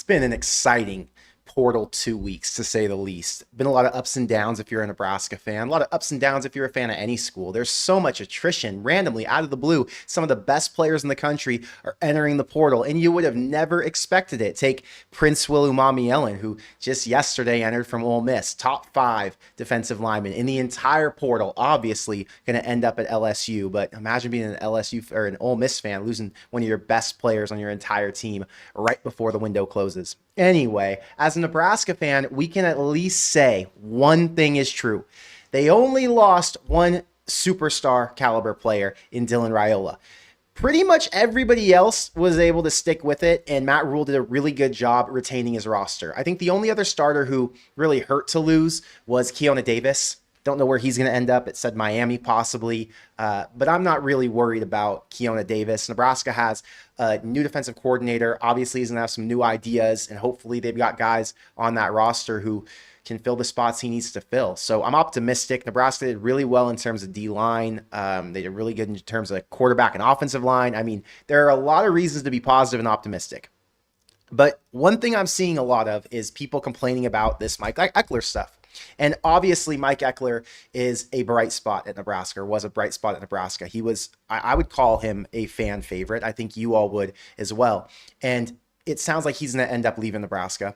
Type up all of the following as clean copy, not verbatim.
been an exciting portal 2 weeks, to say the least. Been a lot of ups and downs if you're a Nebraska fan, a lot of ups and downs if you're a fan of any school. There's so much attrition randomly out of the blue. Some of the best players in the country are entering the portal, and you would have never expected it. Take Prince Wilumamielen, who just yesterday entered from Ole Miss, top 5 defensive lineman in the entire portal. Obviously, going to end up at LSU, but imagine being an LSU or an Ole Miss fan losing one of your best players on your entire team right before the window closes. Anyway, as a Nebraska fan, we can at least say one thing is true. They only lost one superstar caliber player in Dylan Raiola. Pretty much everybody else was able to stick with it, and Matt Rhule did a really good job retaining his roster. I think the only other starter who really hurt to lose was Keona Davis. Don't know where he's going to end up. It said Miami possibly, but I'm not really worried about Keona Davis. Nebraska has a new defensive coordinator. Obviously, he's going to have some new ideas, and hopefully they've got guys on that roster who can fill the spots he needs to fill. So I'm optimistic. Nebraska did really well in terms of D-line. They did really good in terms of quarterback and offensive line. I mean, there are a lot of reasons to be positive and optimistic. But one thing I'm seeing a lot of is people complaining about this Mike Ekeler stuff. And obviously, Mike Ekeler is a bright spot at Nebraska, or was a bright spot at Nebraska. He was, I would call him a fan favorite. I think you all would as well. And it sounds like he's going to end up leaving Nebraska.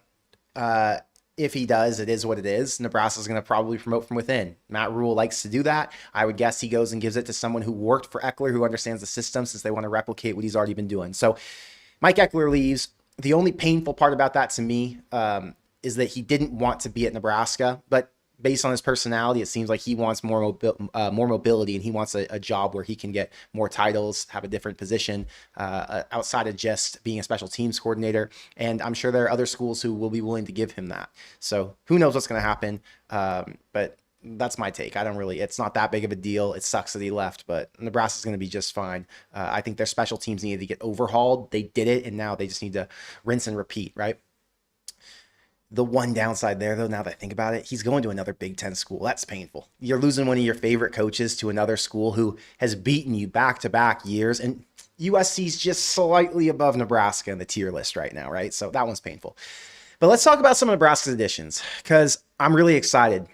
If he does, it is what it is. Nebraska's going to probably promote from within. Matt Rhule likes to do that. I would guess he goes and gives it to someone who worked for Ekeler, who understands the system, since they want to replicate what he's already been doing. So Mike Ekeler leaves. The only painful part about that to me is that he didn't want to be at Nebraska, but based on his personality, it seems like he wants more mobility, and he wants a job where he can get more titles, have a different position outside of just being a special teams coordinator. And I'm sure there are other schools who will be willing to give him that. So who knows what's going to happen? But that's my take. It's not that big of a deal. It sucks that he left, but Nebraska's going to be just fine. I think their special teams needed to get overhauled. They did it, and now they just need to rinse and repeat, right? The one downside there, though, now that I think about it, he's going to another Big Ten school. That's painful. You're losing one of your favorite coaches to another school who has beaten you back-to-back years, and USC's just slightly above Nebraska in the tier list right now, right? So that one's painful. But let's talk about some of Nebraska's additions, because I'm really excited.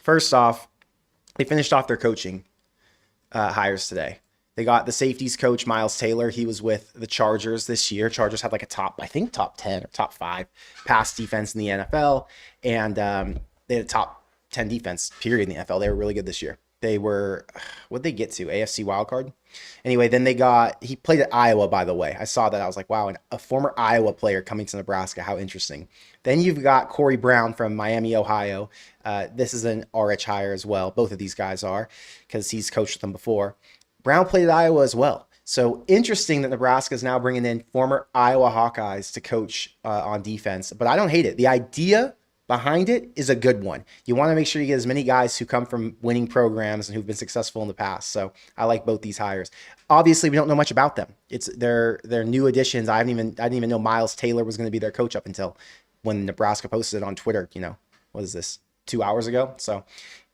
First off, they finished off their coaching hires today. They got the safeties coach, Miles Taylor. He was with the Chargers this year. Chargers had like a top 10 or top 5 pass defense in the NFL. And they had a top 10 defense, period, in the NFL. They were really good this year. They were, what'd they get to? AFC wildcard? Anyway, then he played at Iowa, by the way. I saw that. I was like, wow, a former Iowa player coming to Nebraska. How interesting. Then you've got Corey Brown from Miami, Ohio. This is an RH hire as well. Both of these guys are, because he's coached with them before. Brown played at Iowa as well. So interesting that Nebraska is now bringing in former Iowa Hawkeyes to coach on defense. But I don't hate it. The idea behind it is a good one. You want to make sure you get as many guys who come from winning programs and who've been successful in the past. So I like both these hires. Obviously, we don't know much about them. It's they're new additions. I didn't even know Miles Taylor was going to be their coach up until when Nebraska posted it on Twitter. What is this, 2 hours ago? So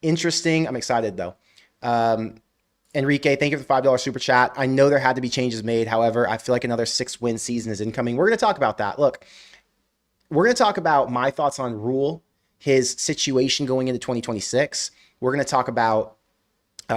interesting. I'm excited though. Enrique, thank you for the $5 super chat. I know there had to be changes made. However, I feel like another 6-win season is incoming. We're going to talk about that. Look, we're going to talk about my thoughts on Rhule, his situation going into 2026. We're going to talk about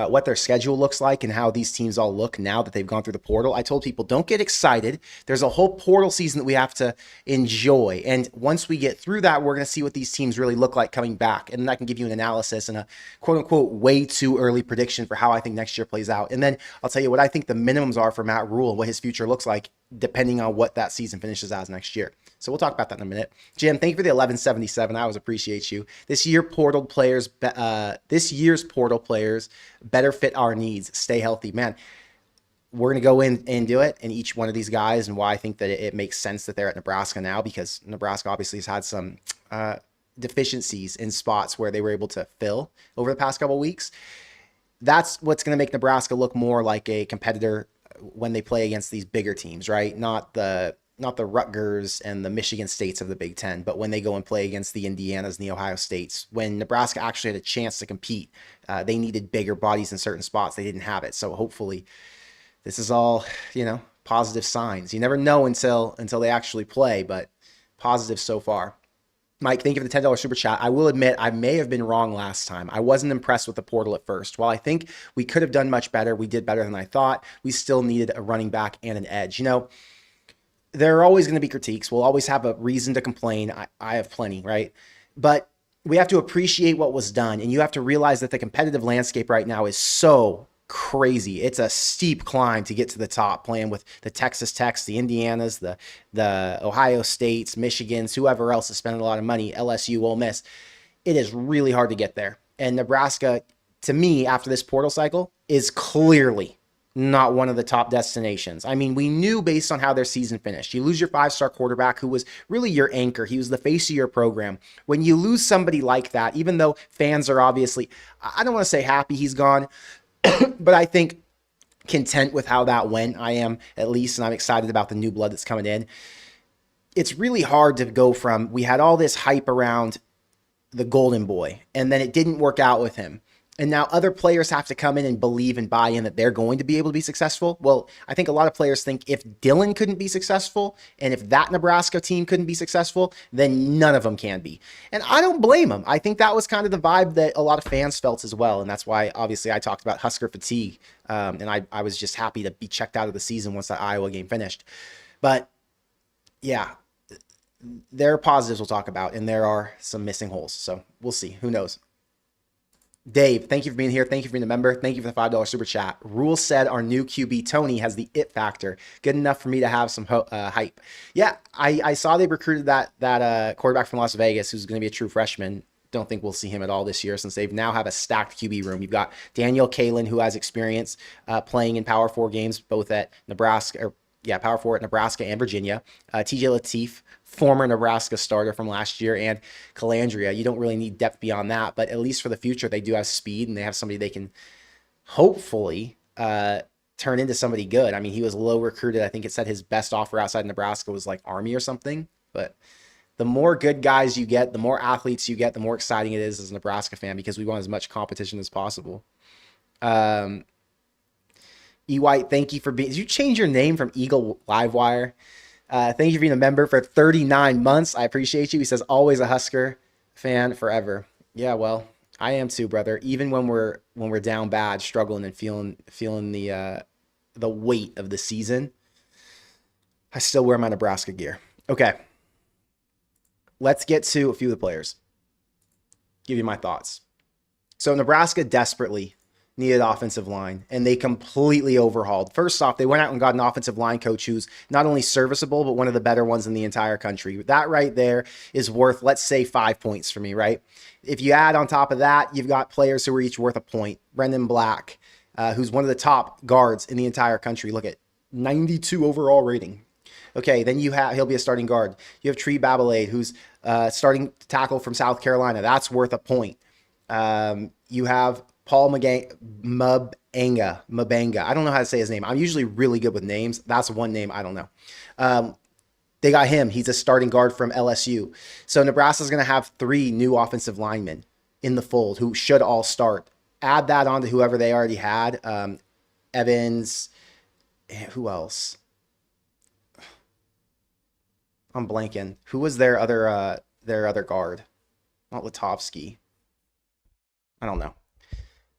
what their schedule looks like and how these teams all look now that they've gone through the portal. I told people, don't get excited. There's a whole portal season that we have to enjoy. And once we get through that, we're going to see what these teams really look like coming back. And then I can give you an analysis and a quote unquote way too early prediction for how I think next year plays out. And then I'll tell you what I think the minimums are for Matt Rhule and what his future looks like, depending on what that season finishes as next year. So we'll talk about that in a minute. Jim, thank you for the 1177. I always appreciate you. This year's portal players better fit our needs. Stay healthy, man. We're going to go in and do it, and each one of these guys, and why I think that it makes sense that they're at Nebraska now, because Nebraska obviously has had some deficiencies in spots where they were able to fill over the past couple of weeks. That's what's going to make Nebraska look more like a competitor when they play against these bigger teams, right? Not the Rutgers and the Michigan States of the Big Ten, but when they go and play against the Indianas and the Ohio States, when Nebraska actually had a chance to compete, they needed bigger bodies in certain spots. They didn't have it. So hopefully this is all, positive signs. You never know until they actually play, but positive so far. Mike, thank you for the $10 super chat. I will admit I may have been wrong last time. I wasn't impressed with the portal at first. While I think we could have done much better, we did better than I thought. We still needed a running back and an edge. You know, there are always going to be critiques. We'll always have a reason to complain. I have plenty, right? But we have to appreciate what was done. And you have to realize that the competitive landscape right now is so crazy. It's a steep climb to get to the top, playing with the Texas Techs, the Indianas, the Ohio States, Michigans, whoever else is spending a lot of money, LSU, Ole Miss. It is really hard to get there. And Nebraska, to me, after this portal cycle, is clearly not one of the top destinations. I mean, we knew based on how their season finished. You lose your 5-star quarterback who was really your anchor. He was the face of your program. When you lose somebody like that, even though fans are obviously, I don't want to say happy he's gone, but I think content with how that went. I am, at least, and I'm excited about the new blood that's coming in. It's really hard to go from, we had all this hype around the Golden Boy, and then it didn't work out with him. And now other players have to come in and believe and buy in that they're going to be able to be successful. Well, I think a lot of players think if Dylan couldn't be successful and if that Nebraska team couldn't be successful, then none of them can be. And I don't blame them. I think that was kind of the vibe that a lot of fans felt as well. And that's why, obviously, I talked about Husker fatigue. And I was just happy to be checked out of the season once that Iowa game finished. But, yeah, there are positives we'll talk about, and there are some missing holes. So we'll see. Who knows? Dave, thank you for being here. Thank you for being a member. Thank you for the $5 super chat. Rhule said our new QB, Tony, has the it factor. Good enough for me to have some hype. Yeah, I saw they recruited that quarterback from Las Vegas who's going to be a true freshman. Don't think we'll see him at all this year since they now have a stacked QB room. You've got Daniel Kalen, who has experience playing in Power 4 games, both at Power 4 at Nebraska and Virginia. TJ Lateef, former Nebraska starter from last year, and Calandria. You don't really need depth beyond that, but at least for the future, they do have speed, and they have somebody they can hopefully turn into somebody good. I mean, he was low recruited. I think it said his best offer outside Nebraska was like Army or something, but the more good guys you get, the more athletes you get, the more exciting it is as a Nebraska fan because we want as much competition as possible. E. White, thank you for being... Did you change your name from Eagle Livewire? Thank you for being a member for 39 months. I appreciate you. He says, always a Husker fan forever. Yeah, well, I am too, brother. Even when we're down bad, struggling and feeling the weight of the season, I still wear my Nebraska gear. Okay. Let's get to a few of the players. Give you my thoughts. So Nebraska desperately needed offensive line, and they completely overhauled. First off, they went out and got an offensive line coach who's not only serviceable, but one of the better ones in the entire country. That right there is worth, let's say, 5 points for me, right? If you add on top of that, you've got players who are each worth a point. Brendan Black, who's one of the top guards in the entire country. Look at 92 overall rating. Okay, then he'll be a starting guard. You have Tree Babalade, who's starting tackle from South Carolina. That's worth a point. You have Paul Mabanga. I don't know how to say his name. I'm usually really good with names. That's one name I don't know. They got him. He's a starting guard from LSU. So Nebraska's going to have 3 new offensive linemen in the fold who should all start. Add that on to whoever they already had. Evans. Who else? I'm blanking. Who was their other guard? Not Latovsky. I don't know.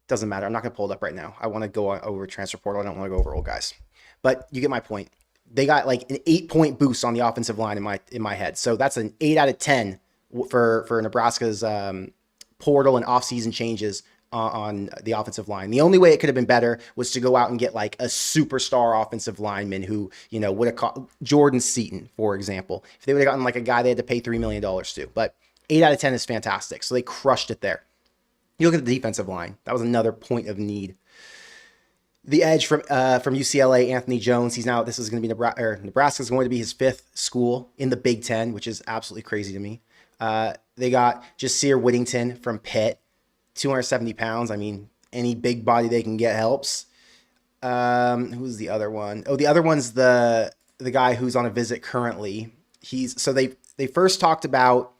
Doesn't matter. I'm not going to pull it up right now. I want to go over transfer portal. I don't want to go over old guys. But you get my point. They got like an 8-point boost on the offensive line in my head. So that's an 8 out of 10 for Nebraska's portal and offseason changes on the offensive line. The only way it could have been better was to go out and get like a superstar offensive lineman who, would have caught Jordan Seaton, for example. If they would have gotten like a guy they had to pay $3 million to. But 8 out of 10 is fantastic. So they crushed it there. You look at the defensive line. That was another point of need. The edge from UCLA, Anthony Jones. This is going to be Nebraska's going to be his 5th school in the Big Ten, which is absolutely crazy to me. They got Jasir Whittington from Pitt, 270 pounds. I mean, any big body they can get helps. Who's the other one? Oh, the other one's the guy who's on a visit currently. They first talked about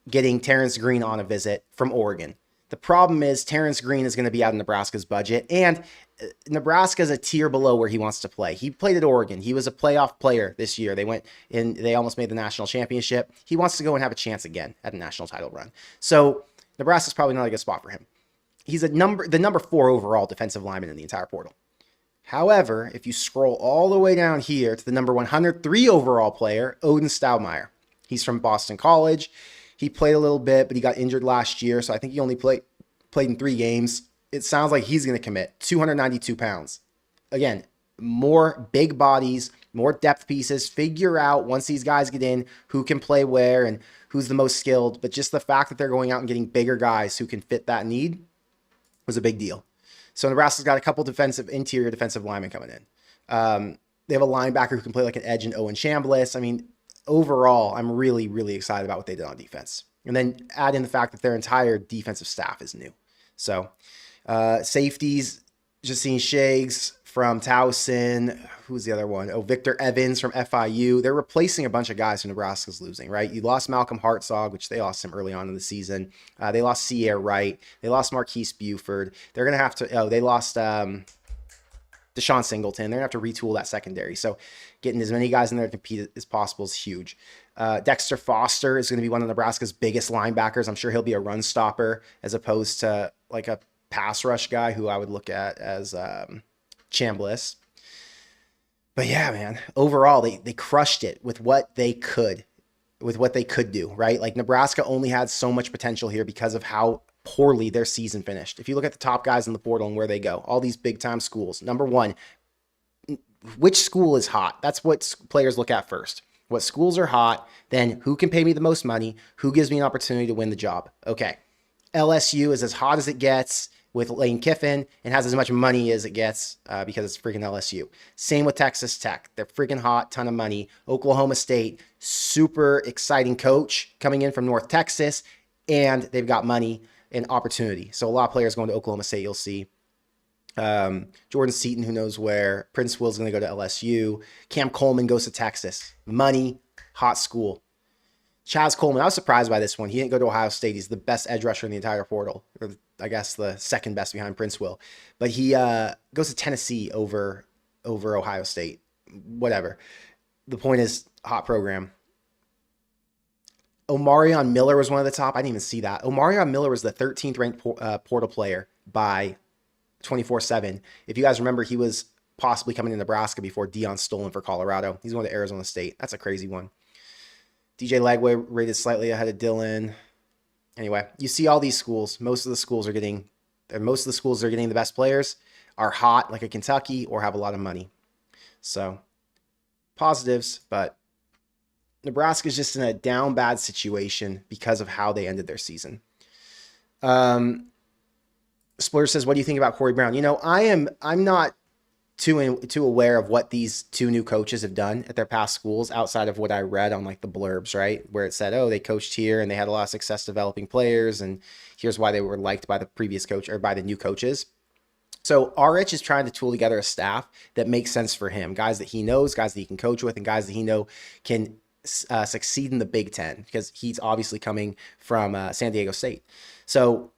getting Terrence Green on a visit from Oregon. The problem is Terrence Green is going to be out of Nebraska's budget, and Nebraska is a tier below where he wants to play. He played at Oregon. He was a playoff player this year. They went in, they almost made the national championship. He wants to go and have a chance again at a national title run. So Nebraska's probably not a good spot for him. He's the number 4 overall defensive lineman in the entire portal. However, if you scroll all the way down here to the number 103 overall player, Odin Stoudemire. He's from Boston College. He played a little bit, but he got injured last year, so I think he only played in 3 games. It sounds like he's going to commit. 292 pounds. Again, more big bodies, more depth pieces. Figure out, once these guys get in, who can play where and who's the most skilled. But just the fact that they're going out and getting bigger guys who can fit that need was a big deal. So Nebraska's got a couple interior defensive linemen coming in. They have a linebacker who can play like an edge in Owen Chambliss. I mean, overall, I'm really, really excited about what they did on defense. And then add in the fact that their entire defensive staff is new. So safeties, Justine Shaggs from Towson. Who's the other one? Oh, Victor Evans from FIU. They're replacing a bunch of guys who Nebraska's losing, right? You lost Malcolm Hartzog, which they lost him early on in the season. They lost Sierra Wright. They lost Marquise Buford. They're going to have to, they lost Deshaun Singleton. They're going to have to retool that secondary. So getting as many guys in there to compete as possible is huge. Dexter Foster is going to be one of Nebraska's biggest linebackers. I'm sure he'll be a run stopper as opposed to like a pass rush guy who I would look at as Chambliss. But yeah, man, overall, they crushed it with what they could do, right? Like Nebraska only had so much potential here because of how poorly their season finished. If you look at the top guys in the portal and where they go, all these big time schools, number 1, which school is hot? That's what players look at first. What schools are hot, then who can pay me the most money? Who gives me an opportunity to win the job? Okay. LSU is as hot as it gets with Lane Kiffin and has as much money as it gets because it's freaking LSU. Same with Texas Tech. They're freaking hot, ton of money. Oklahoma State, super exciting coach coming in from North Texas, and they've got money and opportunity. So a lot of players going to Oklahoma State, you'll see. Jordan Seaton, who knows where. Prince Will's going to go to LSU. Cam Coleman goes to Texas. Money, hot school. Chaz Coleman, I was surprised by this one. He didn't go to Ohio State. He's the best edge rusher in the entire portal, or I guess the second best behind Prince Will. But he goes to Tennessee over Ohio State. Whatever. The point is, hot program. Omarion Miller was one of the top. I didn't even see that. Omarion Miller was the 13th ranked portal player by 24/7. If you guys remember, he was possibly coming to Nebraska before Deion stole him for Colorado. He's going to Arizona State. That's a crazy one. DJ Lagway rated slightly ahead of Dylan. Anyway, you see all these schools. Most of the schools are getting the best players are hot, like a Kentucky, or have a lot of money. So positives, but Nebraska's just in a down bad situation because of how they ended their season. Splurge says, what do you think about Corey Brown? I'm not too aware of what these 2 new coaches have done at their past schools outside of what I read on like the blurbs, right? Where it said, oh, they coached here and they had a lot of success developing players, and here's why they were liked by the previous coach or by the new coaches. So RH is trying to tool together a staff that makes sense for him. Guys that he knows, guys that he can coach with, and guys that he know can succeed in the Big Ten, because he's obviously coming from San Diego State. So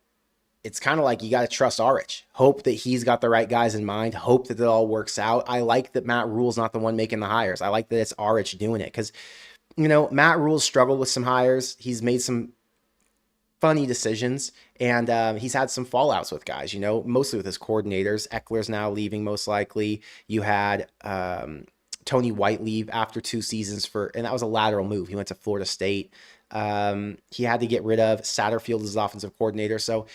it's kind of like you got to trust RH. Hope that he's got the right guys in mind. Hope that it all works out. I like that Matt Rhule's not the one making the hires. I like that it's RH doing it because, Matt Rhule's struggled with some hires. He's made some funny decisions, and he's had some fallouts with guys, mostly with his coordinators. Eckler's now leaving most likely. You had Tony White leave after 2 seasons and that was a lateral move. He went to Florida State. He had to get rid of Satterfield as his offensive coordinator. So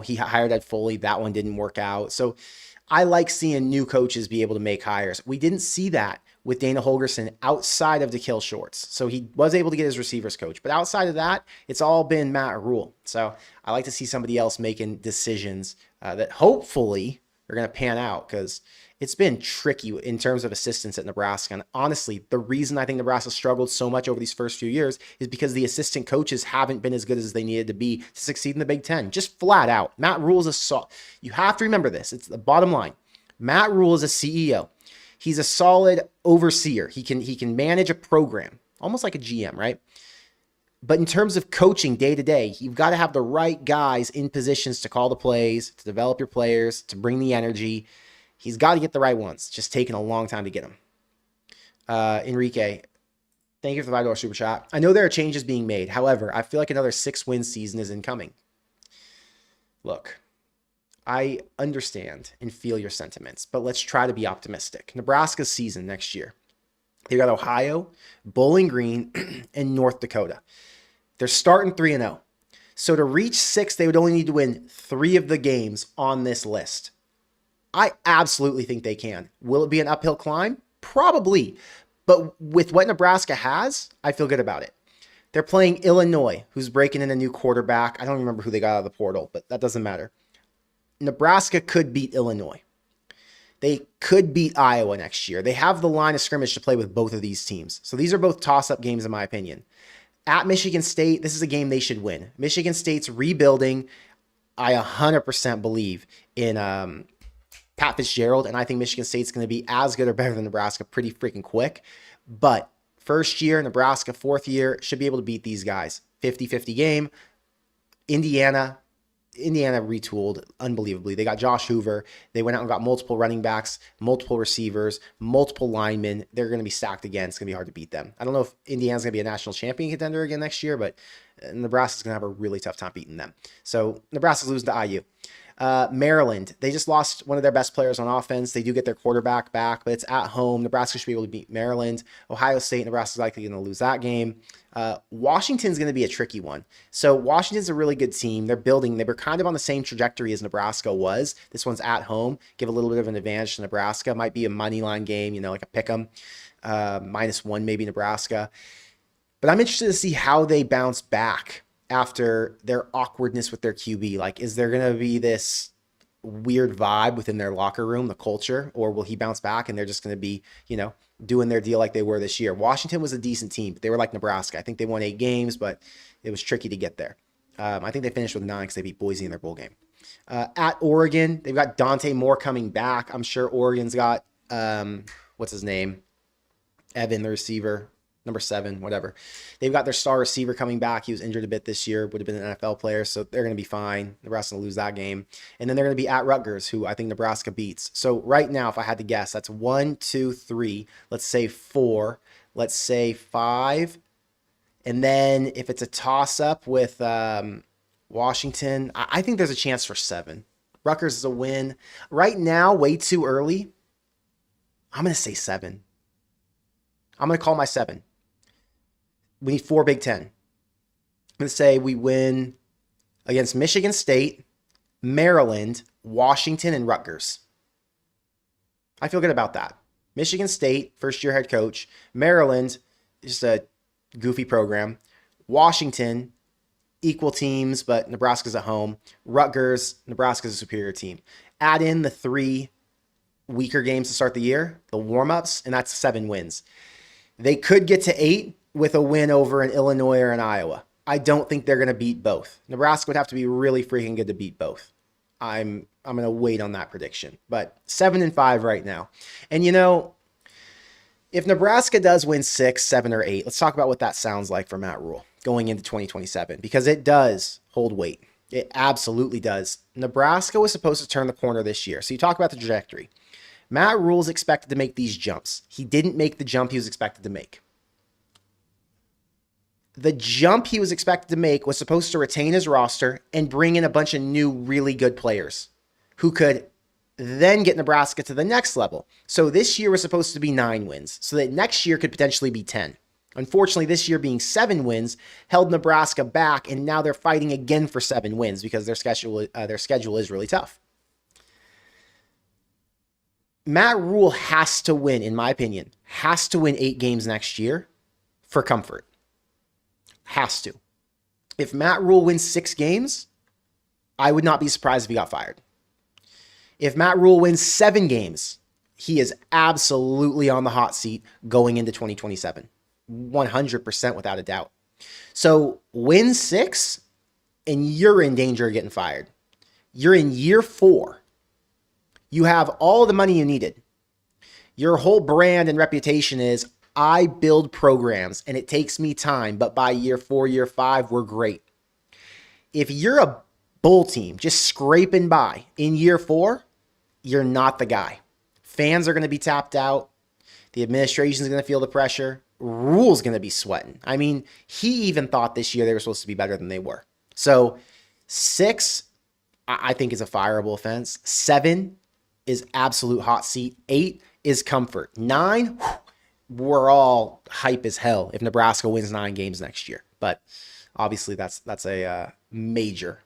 he hired Ed Foley. That one didn't work out. So I like seeing new coaches be able to make hires. We didn't see that with Dana Holgerson outside of DeKill Shorts. So he was able to get his receivers coach, but outside of that, it's all been Matt Rhule. So I like to see somebody else making decisions that hopefully are going to pan out, because it's been tricky in terms of assistants at Nebraska. And honestly, the reason I think Nebraska struggled so much over these first few years is because the assistant coaches haven't been as good as they needed to be to succeed in the Big Ten. Just flat out. Matt Rhule is you have to remember this. It's the bottom line. Matt Rhule is a CEO. He's a solid overseer. He can manage a program, almost like a GM, right? But in terms of coaching day to day, you've got to have the right guys in positions to call the plays, to develop your players, to bring the energy. He's got to get the right ones. Just taking a long time to get them. Enrique, thank you for the $5 super chat. I know there are changes being made. However, I feel like another 6-win season is incoming. Look, I understand and feel your sentiments, but let's try to be optimistic. Nebraska's season next year. They've got Ohio, Bowling Green, and North Dakota. They're starting 3-0. So to reach 6, they would only need to win 3 of the games on this list. I absolutely think they can. Will it be an uphill climb? Probably. But with what Nebraska has, I feel good about it. They're playing Illinois, who's breaking in a new quarterback. I don't remember who they got out of the portal, but that doesn't matter. Nebraska could beat Illinois. They could beat Iowa next year. They have the line of scrimmage to play with both of these teams. So these are both toss-up games in my opinion. At Michigan State, this is a game they should win. Michigan State's rebuilding. I 100% believe in Pat Fitzgerald, and I think Michigan State's going to be as good or better than Nebraska pretty freaking quick. But first year, Nebraska, fourth year, should be able to beat these guys. 50-50 game. Indiana retooled unbelievably. They got Josh Hoover. They went out and got multiple running backs, multiple receivers, multiple linemen. They're going to be stacked again. It's going to be hard to beat them. I don't know if Indiana's going to be a national champion contender again next year, but Nebraska's going to have a really tough time beating them. So Nebraska's losing to IU. Maryland, they just lost one of their best players on offense. They do get their quarterback back, but it's at home. Nebraska should be able to beat Maryland. Ohio State, Nebraska's likely going to lose that game. Washington's going to be a tricky one. So Washington's a really good team. They're building. They were kind of on the same trajectory as Nebraska was. This one's at home. Give a little bit of an advantage to Nebraska. Might be a money line game, like a pick 'em. -1 maybe Nebraska. But I'm interested to see how they bounce back after their awkwardness with their QB. Like, is there going to be this weird vibe within their locker room, the culture, or will he bounce back and they're just going to be, doing their deal like they were this year? Washington was a decent team, but they were like Nebraska. I think they won 8 games, but it was tricky to get there. I think they finished with 9 because they beat Boise in their bowl game. At Oregon, they've got Dante Moore coming back. I'm sure Oregon's got, what's his name? Evan, the receiver. Number 7, whatever. They've got their star receiver coming back. He was injured a bit this year, would have been an NFL player, so they're going to be fine. Nebraska will lose that game. And then they're going to be at Rutgers, who I think Nebraska beats. So right now, if I had to guess, that's 1, 2, 3, let's say 4, let's say 5. And then if it's a toss-up with Washington, I think there's a chance for 7. Rutgers is a win. Right now, way too early. I'm going to say 7. I'm going to call my 7. We need 4 Big Ten. I'm going to say we win against Michigan State, Maryland, Washington, and Rutgers. I feel good about that. Michigan State, first-year head coach. Maryland, just a goofy program. Washington, equal teams, but Nebraska's at home. Rutgers, Nebraska's a superior team. Add in the 3 weaker games to start the year, the warm-ups, and that's 7 wins. They could get to 8 with a win over an Illinois or an Iowa. I don't think they're going to beat both. Nebraska would have to be really freaking good to beat both. I'm going to wait on that prediction. But 7-5 right now. And if Nebraska does win 6, 7, or 8, let's talk about what that sounds like for Matt Rhule going into 2027, because it does hold weight. It absolutely does. Nebraska was supposed to turn the corner this year. So you talk about the trajectory. Matt Rhule's expected to make these jumps. He didn't make the jump he was expected to make. The jump he was expected to make was supposed to retain his roster and bring in a bunch of new, really good players who could then get Nebraska to the next level. So this year was supposed to be 9 wins, so that next year could potentially be 10. Unfortunately, this year being 7 wins held Nebraska back, and now they're fighting again for 7 wins because their schedule is really tough. Matt Rhule has to win, in my opinion, 8 games next year for comfort. Has to. If Matt Rhule wins 6 games, I would not be surprised if he got fired. If Matt Rhule wins 7 games, he is absolutely on the hot seat going into 2027. 100% without a doubt. So win 6 and you're in danger of getting fired. You're in year 4. You have all the money you needed. Your whole brand and reputation is, I build programs and it takes me time, but by year 4, year 5, we're great. If you're a bull team just scraping by in year 4, you're not the guy. Fans are going to be tapped out. The administration is going to feel the pressure. Rhule's going to be sweating. I mean, he even thought this year they were supposed to be better than they were. So 6, I think, is a fireable offense. 7 is absolute hot seat. 8 is comfort. 9, we're all hype as hell if Nebraska wins 9 games next year. But obviously that's a major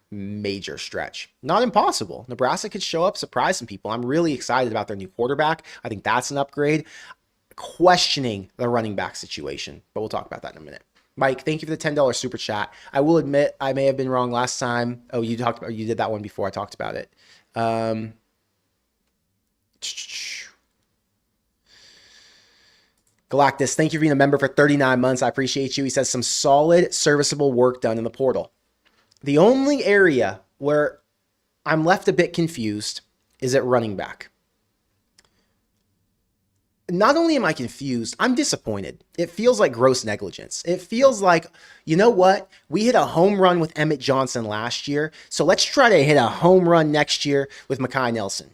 stretch. Not impossible. Nebraska could show up, surprise some people. I'm really excited about their new quarterback. I think that's an upgrade. Questioning the running back situation, but we'll talk about that in a minute. Mike, thank you for the $10 super chat. I will admit I may have been wrong last time. Oh, you did that one before I talked about it. Galactus, thank you for being a member for 39 months. I appreciate you. He says some solid, serviceable work done in the portal. The only area where I'm left a bit confused is at running back. Not only am I confused, I'm disappointed. It feels like gross negligence. It feels like, you know what? We hit a home run with Emmett Johnson last year, so let's try to hit a home run next year with Mekhi Nelson.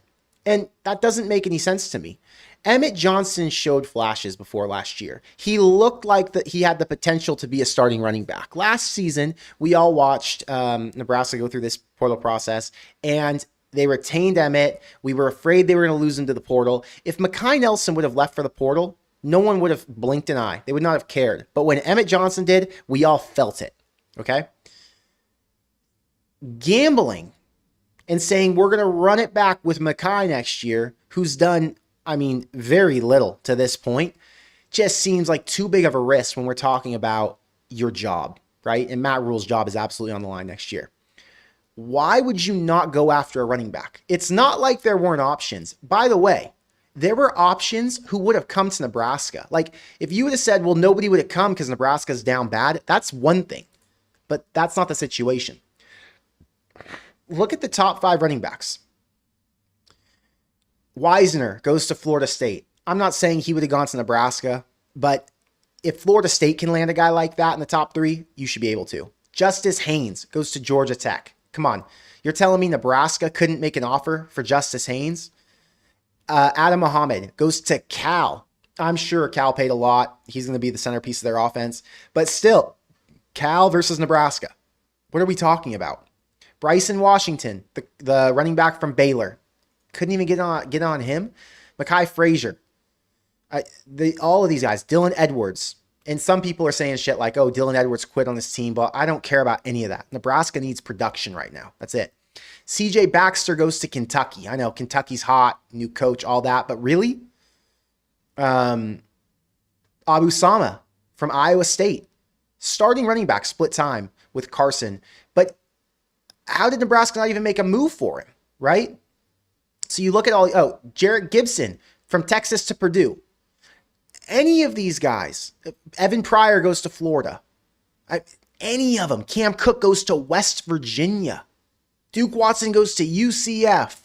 And that doesn't make any sense to me. Emmett Johnson showed flashes before last year. He looked like he had the potential to be a starting running back. Last season, we all watched Nebraska go through this portal process, and they retained Emmett. We were afraid they were going to lose him to the portal. If Mekhi Nelson would have left for the portal, no one would have blinked an eye. They would not have cared. But when Emmett Johnson did, we all felt it. Okay? Gambling and saying we're going to run it back with Mekhi next year, who's done, very little to this point, just seems like too big of a risk when we're talking about your job, right? And Matt Rhule's job is absolutely on the line next year. Why would you not go after a running back? It's not like there weren't options. By the way, there were options who would have come to Nebraska. Like, if you would have said, well, nobody would have come because Nebraska's down bad, that's one thing. But that's not the situation. Look at the top 5 running backs. Wisner goes to Florida State. I'm not saying he would have gone to Nebraska, but if Florida State can land a guy like that in the top 3, you should be able to. Justice Haynes goes to Georgia Tech. Come on. You're telling me Nebraska couldn't make an offer for Justice Haynes? Adam Muhammad goes to Cal. I'm sure Cal paid a lot. He's going to be the centerpiece of their offense. But still, Cal versus Nebraska. What are we talking about? Bryson Washington, the running back from Baylor. Couldn't even get on him. Mekhi Frazier. All of these guys. Dylan Edwards. And some people are saying shit like, oh, Dylan Edwards quit on this team, but I don't care about any of that. Nebraska needs production right now. That's it. CJ Baxter goes to Kentucky. I know Kentucky's hot, new coach, all that, but really? Abu Sama from Iowa State. Starting running back, split time with Carson. But how did Nebraska not even make a move for him, right? So you look at Jarrett Gibson from Texas to Purdue. Any of these guys, Evan Pryor goes to Florida. Any of them. Cam Cook goes to West Virginia. Duke Watson goes to UCF.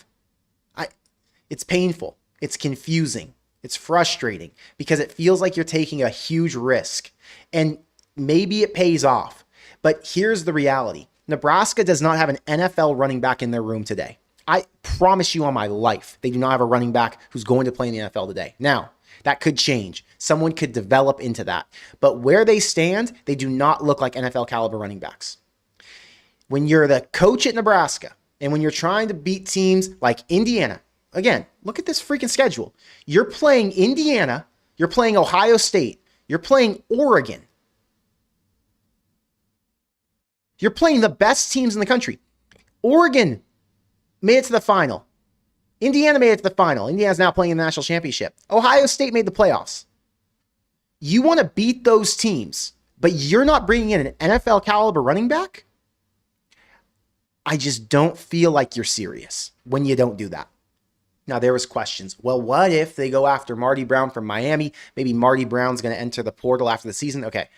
It's painful. It's confusing. It's frustrating because it feels like you're taking a huge risk. And maybe it pays off. But here's the reality. Nebraska does not have an NFL running back in their room today. I promise you on my life, they do not have a running back who's going to play in the NFL today. Now, that could change. Someone could develop into that. But where they stand, they do not look like NFL caliber running backs. When you're the coach at Nebraska and when you're trying to beat teams like Indiana, again, look at this freaking schedule. You're playing Indiana, you're playing Ohio State, you're playing Oregon. You're playing the best teams in the country. Oregon made it to the final. Indiana made it to the final. Indiana's now playing in the national championship. Ohio State made the playoffs. You want to beat those teams, but you're not bringing in an NFL caliber running back? I just don't feel like you're serious when you don't do that. Now, there was questions. Well, what if they go after Marty Brown from Miami? Maybe Marty Brown's going to enter the portal after the season. Okay.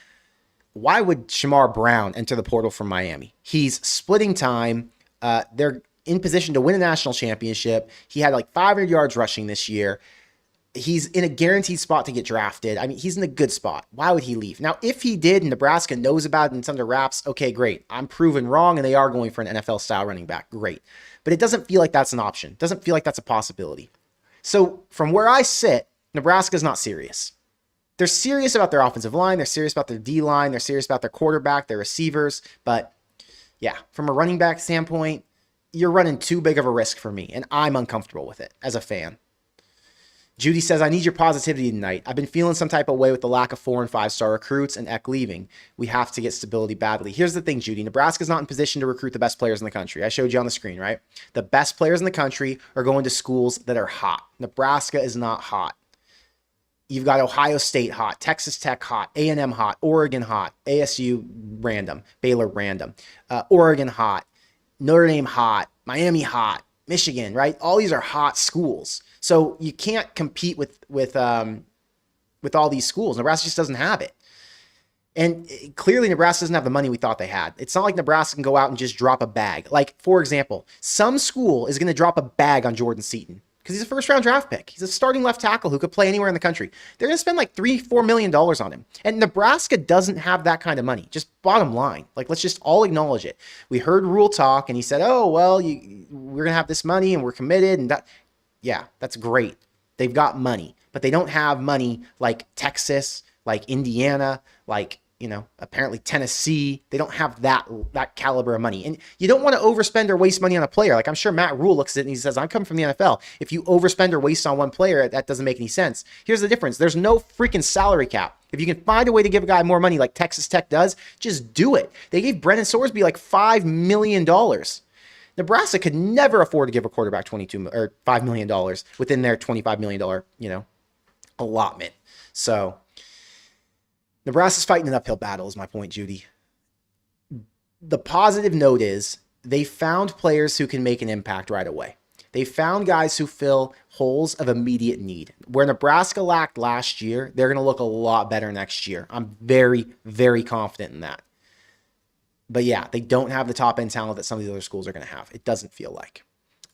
Why would Shamar Brown enter the portal from Miami? He's splitting time. They're in position to win a national championship. He had like 500 yards rushing this year. He's in a guaranteed spot to get drafted. I mean, he's in a good spot. Why would he leave? Now, if he did and Nebraska knows about it and it's under wraps, okay, great. I'm proven wrong and they are going for an NFL-style running back. Great. But it doesn't feel like that's an option. It doesn't feel like that's a possibility. So from where I sit, Nebraska's not serious. They're serious about their offensive line. They're serious about their D-line. They're serious about their quarterback, their receivers. But yeah, from a running back standpoint, you're running too big of a risk for me, and I'm uncomfortable with it as a fan. Judy says, I need your positivity tonight. I've been feeling some type of way with the lack of 4- and 5-star recruits and Eck leaving. We have to get stability badly. Here's the thing, Judy. Nebraska's not in position to recruit the best players in the country. I showed you on the screen, right? The best players in the country are going to schools that are hot. Nebraska is not hot. You've got Ohio State hot, Texas Tech hot, A&M hot, Oregon hot, ASU random, Baylor random, Oregon hot, Notre Dame hot, Miami hot, Michigan, right? All these are hot schools. So you can't compete with all these schools. Nebraska just doesn't have it. And clearly Nebraska doesn't have the money we thought they had. It's not like Nebraska can go out and just drop a bag. Like, for example, some school is going to drop a bag on Jordan Seaton because he's a first-round draft pick. He's a starting left tackle who could play anywhere in the country. They're going to spend like $3-4 million on him. And Nebraska doesn't have that kind of money. Just bottom line. Like, let's just all acknowledge it. We heard Rhule talk, and he said, oh, well, we're going to have this money, and we're committed, and that. Yeah, that's great. They've got money, but they don't have money like Texas, like Indiana, like, apparently Tennessee. They don't have that caliber of money. And you don't want to overspend or waste money on a player. Like, I'm sure Matt Rhule looks at it and he says, I'm coming from the NFL. If you overspend or waste on one player, that doesn't make any sense. Here's the difference. There's no freaking salary cap. If you can find a way to give a guy more money like Texas Tech does, just do it. They gave Brennan Sorsby like $5 million. Nebraska could never afford to give a quarterback $5 million within their $25 million, allotment. So Nebraska's fighting an uphill battle is my point, Judy. The positive note is they found players who can make an impact right away. They found guys who fill holes of immediate need. Where Nebraska lacked last year, they're going to look a lot better next year. I'm very, very confident in that. But yeah, they don't have the top-end talent that some of the other schools are going to have. It doesn't feel like.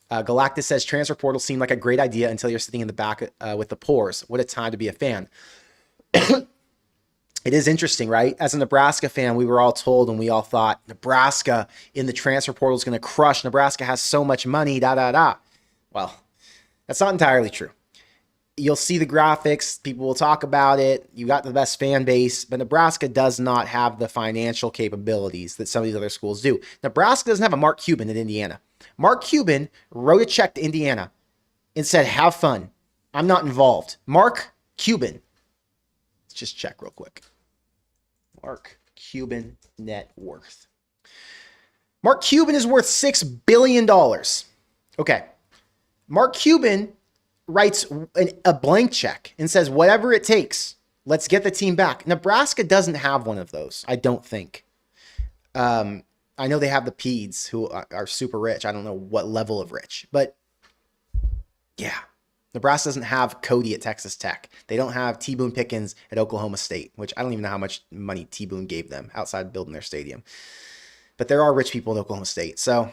Galactus says, transfer portal seemed like a great idea until you're sitting in the back with the pores. What a time to be a fan. It is interesting, right? As a Nebraska fan, we were all told and we all thought Nebraska in the transfer portal is going to crush. Nebraska has so much money, da-da-da. Well, that's not entirely true. You'll see the graphics. People will talk about it. You got the best fan base, but Nebraska does not have the financial capabilities that some of these other schools do. Nebraska doesn't have a Mark Cuban in Indiana. Mark Cuban wrote a check to Indiana and said, have fun. I'm not involved. Mark Cuban. Let's just check real quick. Mark Cuban net worth. Mark Cuban is worth $6 billion. Okay. Mark Cuban writes a blank check and says, whatever it takes, let's get the team back. Nebraska doesn't have one of those, I don't think. I know they have the Peds who are super rich. I don't know what level of rich, but yeah, Nebraska doesn't have Cody at Texas Tech. They don't have T. Boone Pickens at Oklahoma State, which I don't even know how much money T. Boone gave them outside of building their stadium. But there are rich people in Oklahoma State. So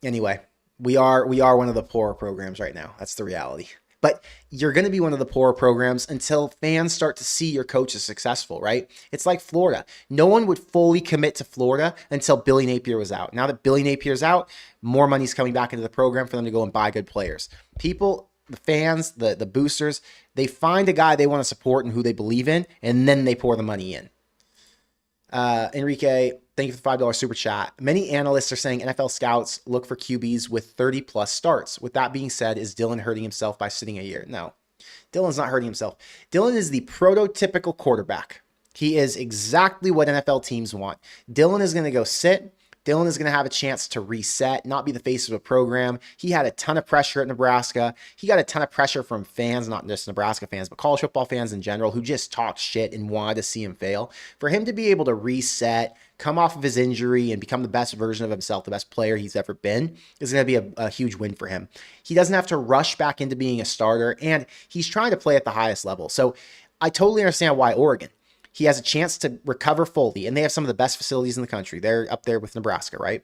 anyway, we are one of the poorer programs right now. That's the reality. But you're going to be one of the poorer programs until fans start to see your coach is successful, right? It's like Florida. No one would fully commit to Florida until Billy Napier was out. Now that Billy Napier's out, more money's coming back into the program for them to go and buy good players. People, the fans, the boosters, they find a guy they want to support and who they believe in, and then they pour the money in. Enrique, thank you for the $5 super chat. Many analysts are saying NFL scouts look for QBs with 30-plus starts. With that being said, is Dylan hurting himself by sitting a year? No, Dylan's not hurting himself. Dylan is the prototypical quarterback. He is exactly what NFL teams want. Dylan is going to go sit. Dylan is going to have a chance to reset, not be the face of a program. He had a ton of pressure at Nebraska. He got a ton of pressure from fans, not just Nebraska fans, but college football fans in general, who just talked shit and wanted to see him fail. For him to be able to reset, come off of his injury, and become the best version of himself, the best player he's ever been, is going to be a huge win for him. He doesn't have to rush back into being a starter, and he's trying to play at the highest level. So I totally understand why Oregon. He has a chance to recover fully, and they have some of the best facilities in the country. They're up there with Nebraska, right?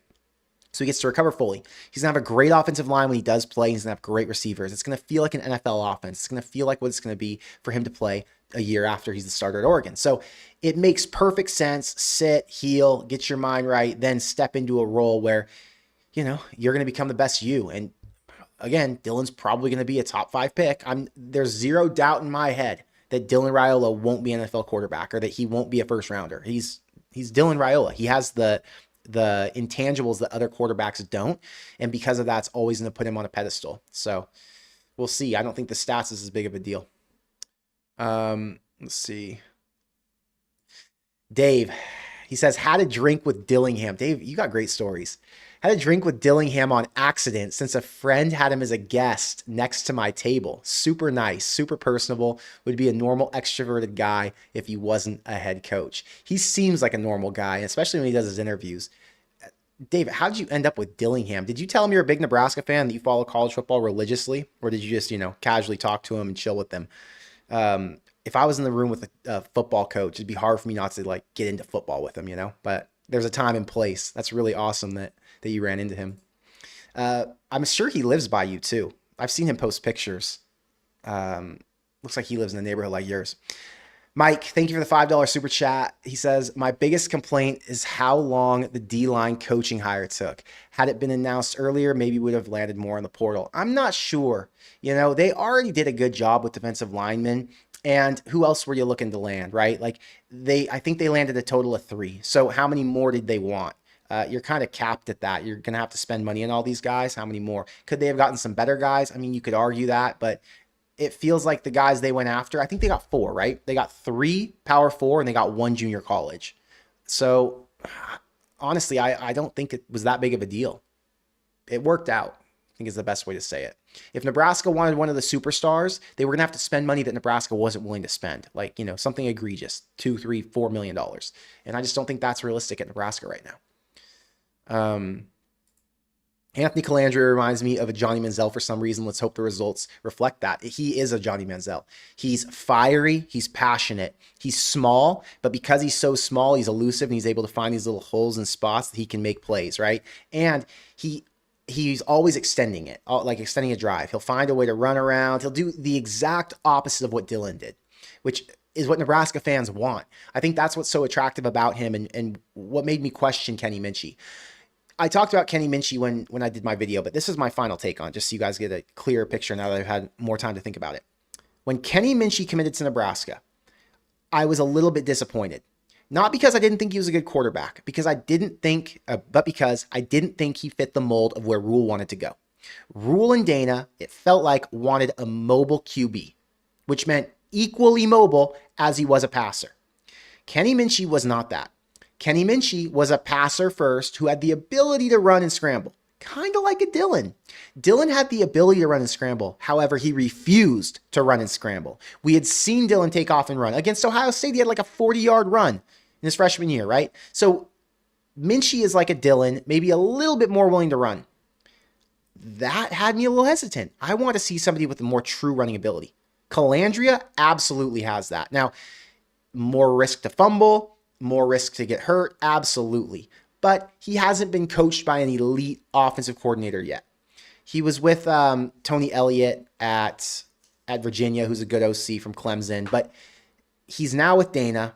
So he gets to recover fully. He's going to have a great offensive line when he does play. He's going to have great receivers. It's going to feel like an NFL offense. It's going to feel like what it's going to be for him to play a year after he's the starter at Oregon. So it makes perfect sense. Sit, heal, get your mind right, then step into a role where, you're going to become the best you. And again, Dylan's probably going to be a top 5 pick. There's zero doubt in my head that Dylan Raiola won't be an NFL quarterback or that he won't be a first rounder. He's Dylan Raiola. He has the intangibles that other quarterbacks don't. And because of that, it's always going to put him on a pedestal. So we'll see. I don't think the stats is as big of a deal. Let's see. Dave, he says, had a drink with Dillingham. Dave, you got great stories. Had a drink with Dillingham on accident since a friend had him as a guest next to my table. Super nice, super personable, would be a normal extroverted guy if he wasn't a head coach. He seems like a normal guy, especially when he does his interviews. David, how did you end up with Dillingham? Did you tell him you're a big Nebraska fan, that you follow college football religiously? Or did you just, casually talk to him and chill with them? If I was in the room with a football coach, it'd be hard for me not to get into football with him, but there's a time and place. That's really awesome that you ran into him. I'm sure he lives by you too. I've seen him post pictures. Looks like he lives in a neighborhood like yours. Mike, thank you for the $5 super chat. He says, my biggest complaint is how long the D-line coaching hire took. Had it been announced earlier, maybe would have landed more in the portal. I'm not sure. They already did a good job with defensive linemen. And who else were you looking to land, right? I think they landed a total of 3. So how many more did they want? You're kind of capped at that. You're going to have to spend money on all these guys. How many more? Could they have gotten some better guys? I mean, you could argue that, but it feels like the guys they went after, I think they got 4, right? They got 3 Power 4 and they got 1 junior college. So honestly, I don't think it was that big of a deal. It worked out, I think is the best way to say it. If Nebraska wanted one of the superstars, they were going to have to spend money that Nebraska wasn't willing to spend. Something egregious, $2, $3, $4 million. And I just don't think that's realistic at Nebraska right now. Anthony Calandria reminds me of a Johnny Manziel for some reason. Let's hope the results reflect that. He is a Johnny Manziel. He's fiery. He's passionate. He's small, but because he's so small, he's elusive and he's able to find these little holes and spots that he can make plays, right? And he's always extending it, like extending a drive. He'll find a way to run around. He'll do the exact opposite of what Dylan did, which is what Nebraska fans want. I think that's what's so attractive about him and what made me question Kenny Minchey. I talked about Kenny Minchey when I did my video, but this is my final take on it, just so you guys get a clearer picture now that I've had more time to think about it. When Kenny Minchey committed to Nebraska, I was a little bit disappointed. Not because I didn't think he was a good quarterback, but because I didn't think he fit the mold of where Rhule wanted to go. Rhule and Dana, it felt like, wanted a mobile QB, which meant equally mobile as he was a passer. Kenny Minchey was not that. Kenny Minchey was a passer first who had the ability to run and scramble, kind of like a Dylan. Dylan had the ability to run and scramble. However, he refused to run and scramble. We had seen Dylan take off and run. Against Ohio State, he had like a 40-yard run in his freshman year, right? So Minchey is like a Dylan, maybe a little bit more willing to run. That had me a little hesitant. I want to see somebody with a more true running ability. Calandria absolutely has that. Now, more risk to fumble, more risk to get hurt, absolutely. But he hasn't been coached by an elite offensive coordinator yet. He was with Tony Elliott at Virginia, who's a good OC from Clemson, but he's now with Dana.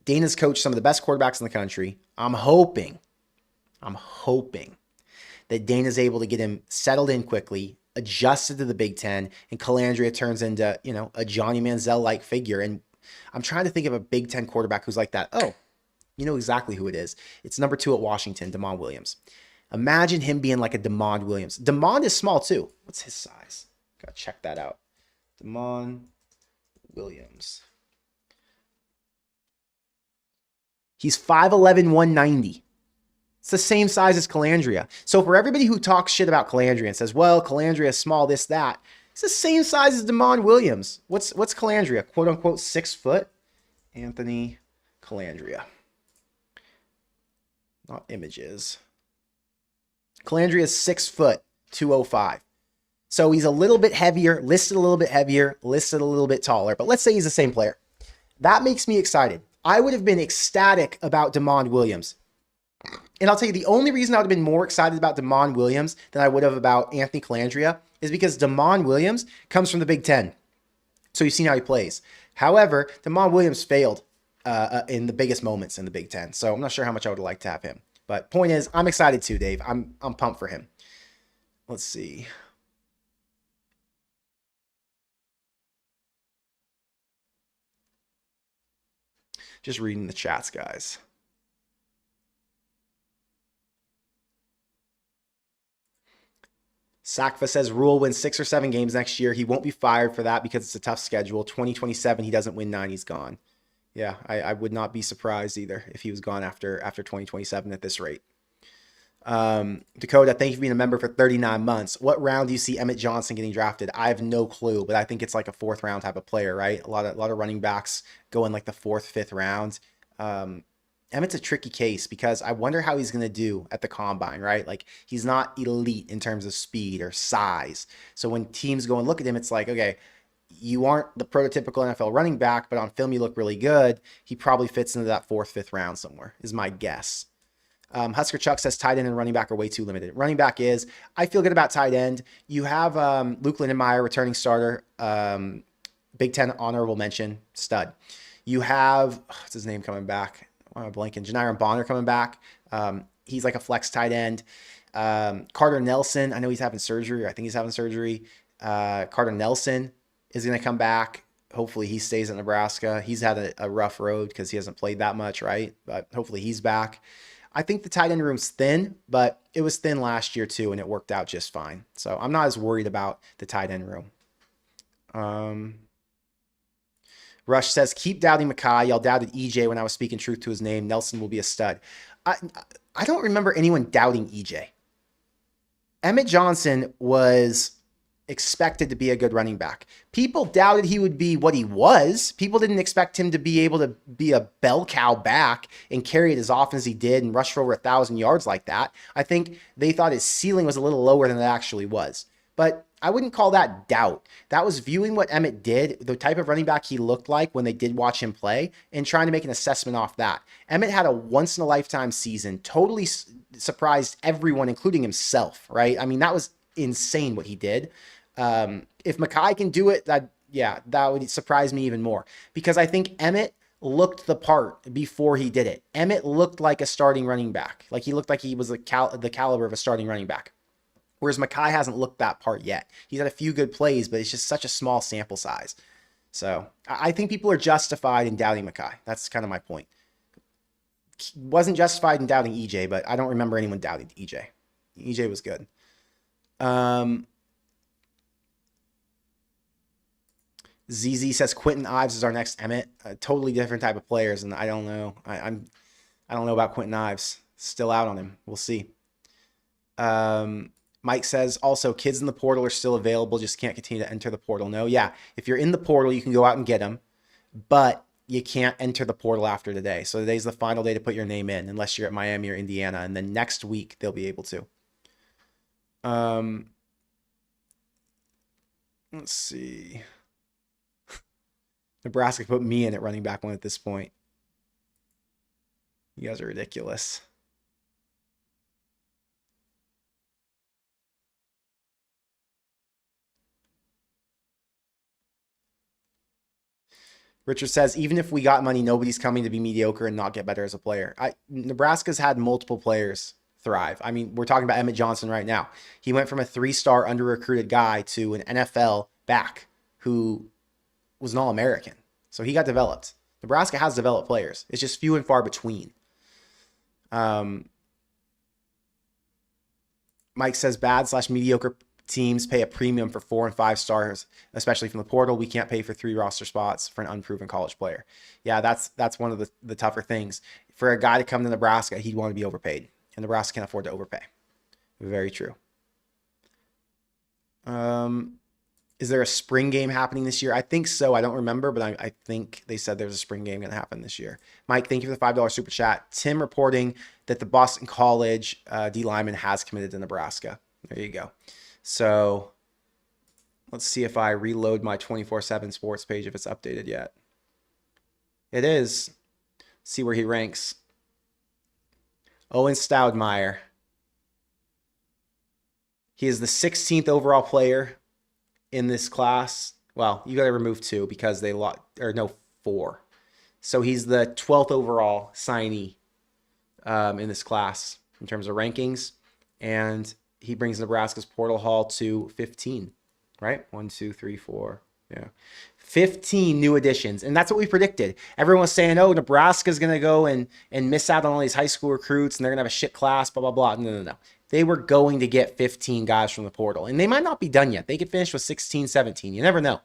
Dana's coached some of the best quarterbacks in the country. I'm hoping that Dana's able to get him settled in quickly, adjusted to the Big Ten, and Calandria turns into, a Johnny Manziel-like figure. And I'm trying to think of a Big Ten quarterback who's like that. Oh, you know exactly who it is. It's number 2 at Washington, DeMond Williams. Imagine him being like a DeMond Williams. DeMond is small too. What's his size? Gotta check that out. DeMond Williams. He's 5'11", 190. It's the same size as Calandria. So for everybody who talks shit about Calandria and says, well, Calandria is small, this, that, it's the same size as DeMond Williams. What's Calandria? Quote unquote 6 foot. Anthony Calandria. Not images. Calandria is 6 foot, 205. So he's a little bit heavier, listed a little bit heavier, listed a little bit taller. But let's say he's the same player. That makes me excited. I would have been ecstatic about DeMond Williams And I'll tell you, the only reason I would have been more excited about Damon Williams than I would have about Anthony Calandria is because Damon Williams comes from the Big Ten. So you've seen how he plays. However, Damon Williams failed in the biggest moments in the Big Ten. So I'm not sure how much I would have liked to have him. But point is, I'm excited too, Dave. I'm pumped for him. Let's see. Just reading the chats, guys. Sakfa says Rhule wins 6 or 7 games next year. He won't be fired for that because it's a tough schedule. 2027, he doesn't win 9, he's gone. Yeah, I would not be surprised either if he was gone after 2027 at this rate. Dakota, thank you for being a member for 39 months. What round do you see Emmett Johnson getting drafted? I have no clue, but I think it's like a 4th round type of player, right? A lot of running backs go in like the 4th, 5th round. Emmett's a tricky case because I wonder how he's going to do at the combine, right? Like he's not elite in terms of speed or size. So when teams go and look at him, it's like, okay, you aren't the prototypical NFL running back, but on film you look really good. He probably fits into that 4th, 5th round somewhere is my guess. Husker Chuck says tight end and running back are way too limited. Running back is, I feel good about tight end. You have Luke Lindenmeyer, returning starter, Big Ten honorable mention, stud. You have, what's his name coming back? Why am I blanking? Janiron Bonner coming back. He's like a flex tight end. Carter Nelson, I know he's having surgery, or I think he's having surgery. Carter Nelson is going to come back. Hopefully he stays at Nebraska. He's had a rough road because he hasn't played that much, right? But hopefully he's back. I think the tight end room's thin, but it was thin last year too, and it worked out just fine. So I'm not as worried about the tight end room. Rush says, keep doubting Mekhi. Y'all doubted EJ when I was speaking truth to his name. Nelson will be a stud. I don't remember anyone doubting EJ. Emmett Johnson was expected to be a good running back. People doubted he would be what he was. People didn't expect him to be able to be a bell cow back and carry it as often as he did and rush for over 1,000 yards like that. I think they thought his ceiling was a little lower than it actually was. But I wouldn't call that doubt. That was viewing what Emmett did, the type of running back he looked like when they did watch him play, and trying to make an assessment off that. Emmett had a once-in-a-lifetime season, totally surprised everyone, including himself, right? I mean, that was insane what he did. If Mekhi can do it, that would surprise me even more, because I think Emmett looked the part before he did it. Emmett looked like a starting running back. Like he looked like he was the caliber of a starting running back. Whereas Mekhi hasn't looked that part yet. He's had a few good plays, but it's just such a small sample size. So I think people are justified in doubting Mekhi. That's kind of my point. Wasn't justified in doubting EJ, but I don't remember anyone doubting EJ. EJ was good. ZZ says Quentin Ives is our next Emmett. Totally different type of players, and I don't know. I don't know about Quentin Ives. Still out on him. We'll see. Mike says also kids in the portal are still available, just can't continue to enter the portal. No, yeah. If you're in the portal, you can go out and get them, but you can't enter the portal after today. So today's the final day to put your name in, unless you're at Miami or Indiana, and then next week they'll be able to. Let's see. Nebraska put me in at running back 1 at this point. You guys are ridiculous. Richard says, even if we got money, nobody's coming to be mediocre and not get better as a player. Nebraska's had multiple players thrive. I mean, we're talking about Emmett Johnson right now. He went from a 3-star under-recruited guy to an NFL back who was an All-American. So he got developed. Nebraska has developed players. It's just few and far between. Mike says bad/mediocre teams pay a premium for 4 and 5 stars, especially from the portal. We can't pay for 3 roster spots for an unproven college player. Yeah, that's one of the tougher things. For a guy to come to Nebraska, he'd want to be overpaid. And Nebraska can't afford to overpay. Very true. Is there a spring game happening this year? I think so. I don't remember, but I think they said there's a spring game going to happen this year. Mike, thank you for the $5 super chat. Tim reporting that the Boston College D lineman has committed to Nebraska. There you go. So let's see if I reload my 24/7 sports page, if it's updated yet. It is. See where he ranks. Owen Stoudemire. He is the 16th overall player in this class. Well, you got to remove 2 because they lost, or no, 4. So he's the 12th overall signee in this class in terms of rankings. And he brings Nebraska's portal haul to 15, right? 1, 2, 3, 4. Yeah. 15 new additions. And that's what we predicted. Everyone was saying, oh, Nebraska's going to go and miss out on all these high school recruits and they're going to have a shit class, blah, blah, blah. No. They were going to get 15 guys from the portal. And they might not be done yet. They could finish with 16, 17. You never know.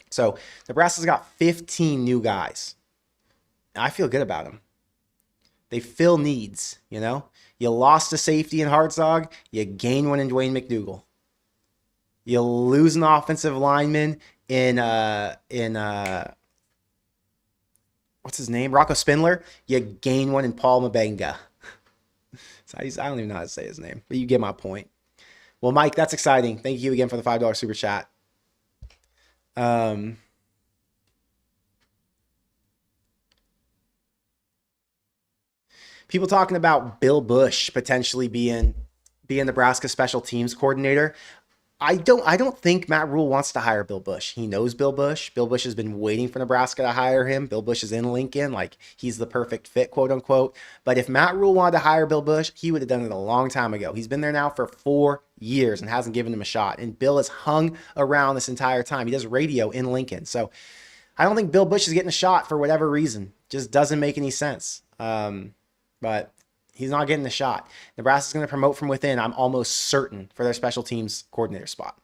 So Nebraska's got 15 new guys. I feel good about them. They fill needs, you know? You lost a safety in Hartzog. You gain one in Dwayne McDougal. You lose an offensive lineman in what's his name? Rocco Spindler. You gain one in Paul Mabenga. I don't even know how to say his name, but you get my point. Well, Mike, that's exciting. Thank you again for the $5 super chat. People talking about Bill Bush potentially being Nebraska special teams coordinator. I don't think Matt Rhule wants to hire Bill Bush. He knows Bill Bush. Bill Bush has been waiting for Nebraska to hire him. Bill Bush is in Lincoln. Like, he's the perfect fit, quote unquote. But if Matt Rhule wanted to hire Bill Bush, he would have done it a long time ago. He's been there now for 4 years and hasn't given him a shot. And Bill has hung around this entire time. He does radio in Lincoln. So I don't think Bill Bush is getting a shot for whatever reason. Just doesn't make any sense. But he's not getting the shot. Nebraska's going to promote from within, I'm almost certain, for their special teams coordinator spot.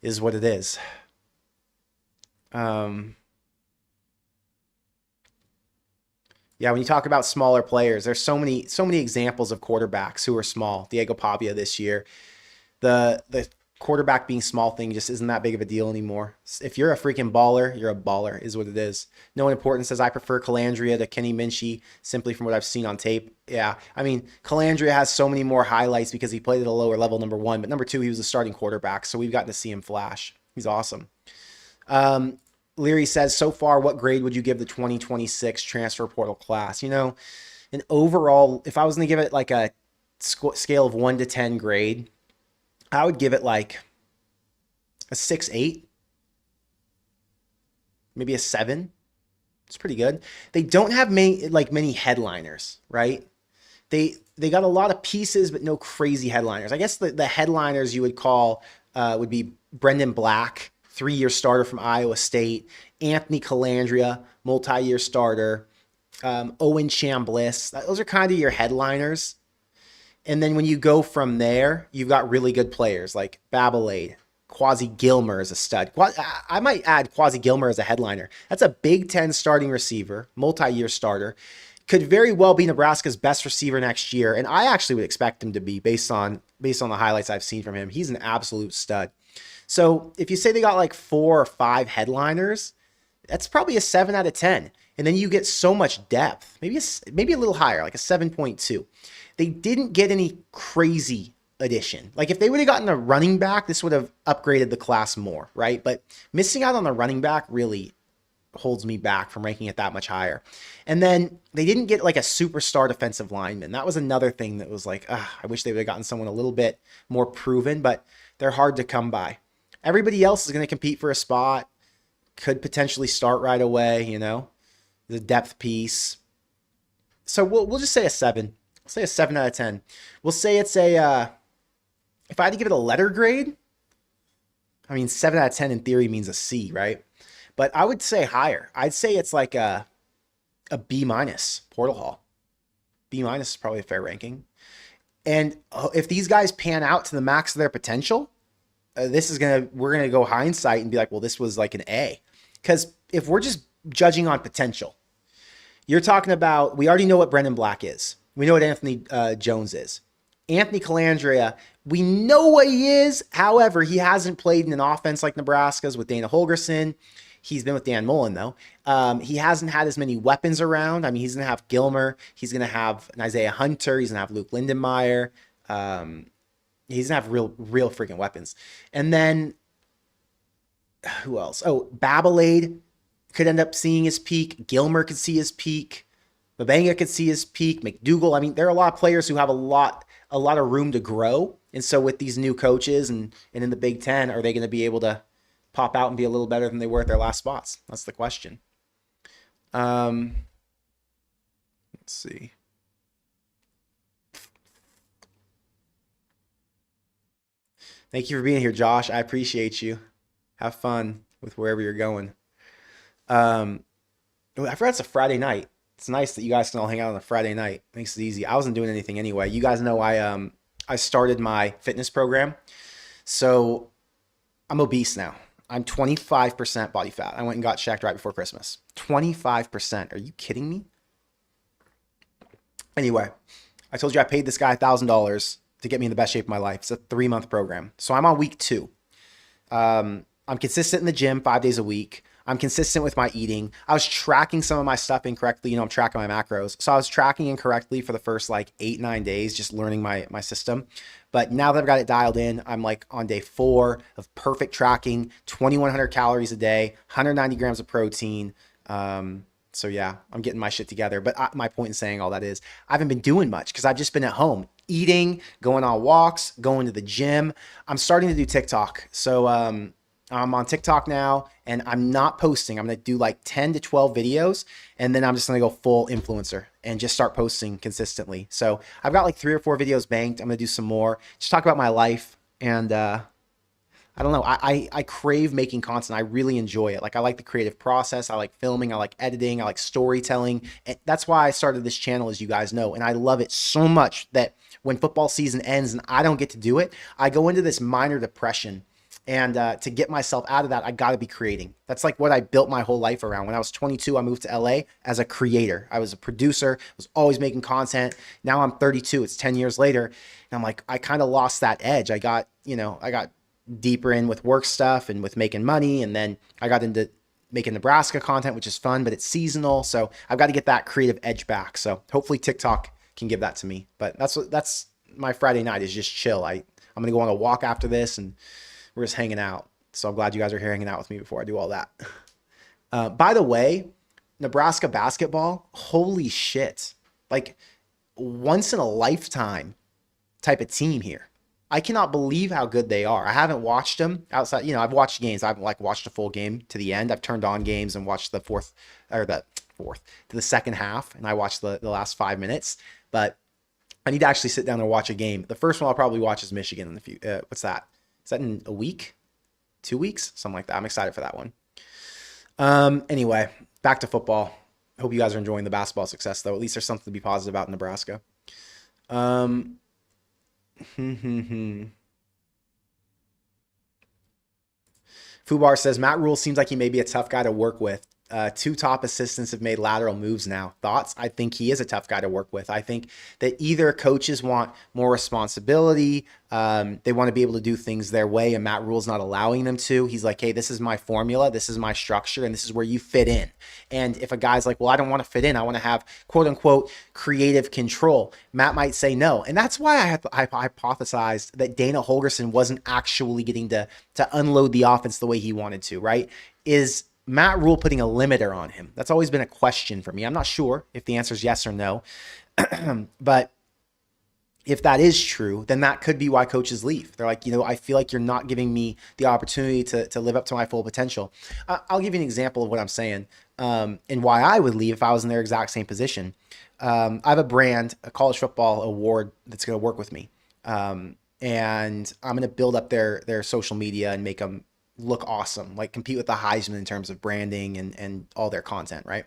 Is what it is. Yeah, when you talk about smaller players, there's so many examples of quarterbacks who are small. Diego Pavia this year. The quarterback being small thing just isn't that big of a deal anymore. If you're a freaking baller, you're a baller, is what it is. No one important says, I prefer Calandria to Kenny Minchie, simply from what I've seen on tape. Yeah, I mean, Calandria has so many more highlights because he played at a lower level, number 1. But number 2, he was a starting quarterback, so we've gotten to see him flash. He's awesome. Leary says, so far, what grade would you give the 2026 transfer portal class? You know, an overall, if I was going to give it like a scale of 1 to 10 grade, I would give it like a 6.8, maybe a 7. It's pretty good. They don't have many headliners, right? They got a lot of pieces, but no crazy headliners. I guess the headliners you would call would be Brendan Black, 3-year starter from Iowa State, Anthony Calandria, multi-year starter, Owen Chambliss. Those are kind of your headliners. And then when you go from there, you've got really good players like Babalade. Quasi Gilmer is a stud. I might add Quasi Gilmer as a headliner. That's a Big Ten starting receiver, multi-year starter. Could very well be Nebraska's best receiver next year. And I actually would expect him to be based on the highlights I've seen from him. He's an absolute stud. So if you say they got like 4 or 5 headliners, that's probably a 7 out of 10. And then you get so much depth, maybe a little higher, like a 7.2. They didn't get any crazy addition. Like if they would have gotten a running back, this would have upgraded the class more, right? But missing out on the running back really holds me back from ranking it that much higher. And then they didn't get like a superstar defensive lineman. That was another thing that was like, I wish they would have gotten someone a little bit more proven, but they're hard to come by. Everybody else is going to compete for a spot, could potentially start right away, you know, the depth piece. So we'll just say a 7. We'll say a 7 out of 10. We'll say it's a, if I had to give it a letter grade, I mean, 7 out of 10 in theory means a C, right? But I would say higher. I'd say it's like a B minus portal haul. B minus is probably a fair ranking. And if these guys pan out to the max of their potential, we're gonna go hindsight and be like, well, this was like an A. Because if we're just judging on potential, you're talking about, we already know what Brendan Black is. We know what Anthony Jones is. Anthony Calandria, we know what he is. However, he hasn't played in an offense like Nebraska's with Dana Holgerson. He's been with Dan Mullen, though. He hasn't had as many weapons around. I mean, he's going to have Gilmer. He's going to have an Isaiah Hunter. He's going to have Luke Lindenmeyer. He's going to have real freaking weapons. And then, who else? Oh, Babalade could end up seeing his peak. Gilmer could see his peak. Babanga could see his peak. McDougal. I mean, there are a lot of players who have a lot of room to grow. And so with these new coaches and in the Big Ten, are they going to be able to pop out and be a little better than they were at their last spots? That's the question. Let's see. Thank you for being here, Josh. I appreciate you. Have fun with wherever you're going. Um, I forgot it's a Friday night. It's nice that you guys can all hang out on a Friday night. Makes it easy. I wasn't doing anything anyway. You guys know I started my fitness program. So I'm obese now. I'm 25% body fat. I went and got checked right before Christmas. 25%. Are you kidding me? Anyway, I told you I paid this guy $1,000 to get me in the best shape of my life. It's a 3-month program. So I'm on week 2. I'm consistent in the gym 5 days a week. I'm consistent with my eating. I was tracking some of my stuff incorrectly. I'm tracking my macros. So I was tracking incorrectly for the first like 8-9 days, just learning my system. But now that I've got it dialed in, I'm like on day 4 of perfect tracking, 2,100 calories a day, 190 grams of protein. So yeah, I'm getting my shit together. But my point in saying all that is I haven't been doing much because I've just been at home eating, going on walks, going to the gym. I'm starting to do TikTok. So I'm on TikTok now and I'm not posting. I'm going to do like 10 to 12 videos and then I'm just going to go full influencer and just start posting consistently. So I've got like 3 or 4 videos banked. I'm going to do some more. Just talk about my life. And I don't know. I crave making content. I really enjoy it. Like I like the creative process. I like filming. I like editing. I like storytelling. And that's why I started this channel, as you guys know. And I love it so much that when football season ends and I don't get to do it, I go into this minor depression. And to get myself out of that, I got to be creating. That's like what I built my whole life around. When I was 22, I moved to LA as a creator. I was a producer, was always making content. Now I'm 32. It's 10 years later. And I'm like, I kind of lost that edge. I got deeper in with work stuff and with making money. And then I got into making Nebraska content, which is fun, but it's seasonal. So I've got to get that creative edge back. So hopefully TikTok can give that to me. But that's my Friday night is just chill. I'm going to go on a walk after this and we're just hanging out. So I'm glad you guys are here hanging out with me before I do all that. By the way, Nebraska basketball, holy shit. Like once in a lifetime type of team here. I cannot believe how good they are. I haven't watched them outside. I've watched games. I haven't like watched a full game to the end. I've turned on games and watched the fourth to the second half. And I watched the last 5 minutes, but I need to actually sit down and watch a game. The first one I'll probably watch is Michigan in the future. What's that? Is that in a week? 2 weeks? Something like that. I'm excited for that one. Anyway, back to football. Hope you guys are enjoying the basketball success, though. At least there's something to be positive about in Nebraska. Fubar says, Matt Rhule seems like he may be a tough guy to work with. 2 top assistants have made lateral moves now. Thoughts? I think he is a tough guy to work with. I think that either coaches want more responsibility. They want to be able to do things their way, and Matt Rhule's not allowing them to. He's like, hey, this is my formula. This is my structure, and this is where you fit in. And if a guy's like, well, I don't want to fit in. I want to have, quote unquote, creative control. Matt might say no. And that's why I hypothesized that Dana Holgorsen wasn't actually getting to unload the offense the way he wanted to, right? Is Matt Rhule putting a limiter on him? That's always been a question for me. I'm not sure if the answer is yes or no. But if that is true, then that could be why coaches leave. They're like, I feel like you're not giving me the opportunity to live up to my full potential. I'll give you an example of what I'm saying and why I would leave if I was in their exact same position. I have a brand, a college football award that's going to work with me. And I'm going to build up their social media and make them look awesome, like compete with the Heisman in terms of branding and all their content, right?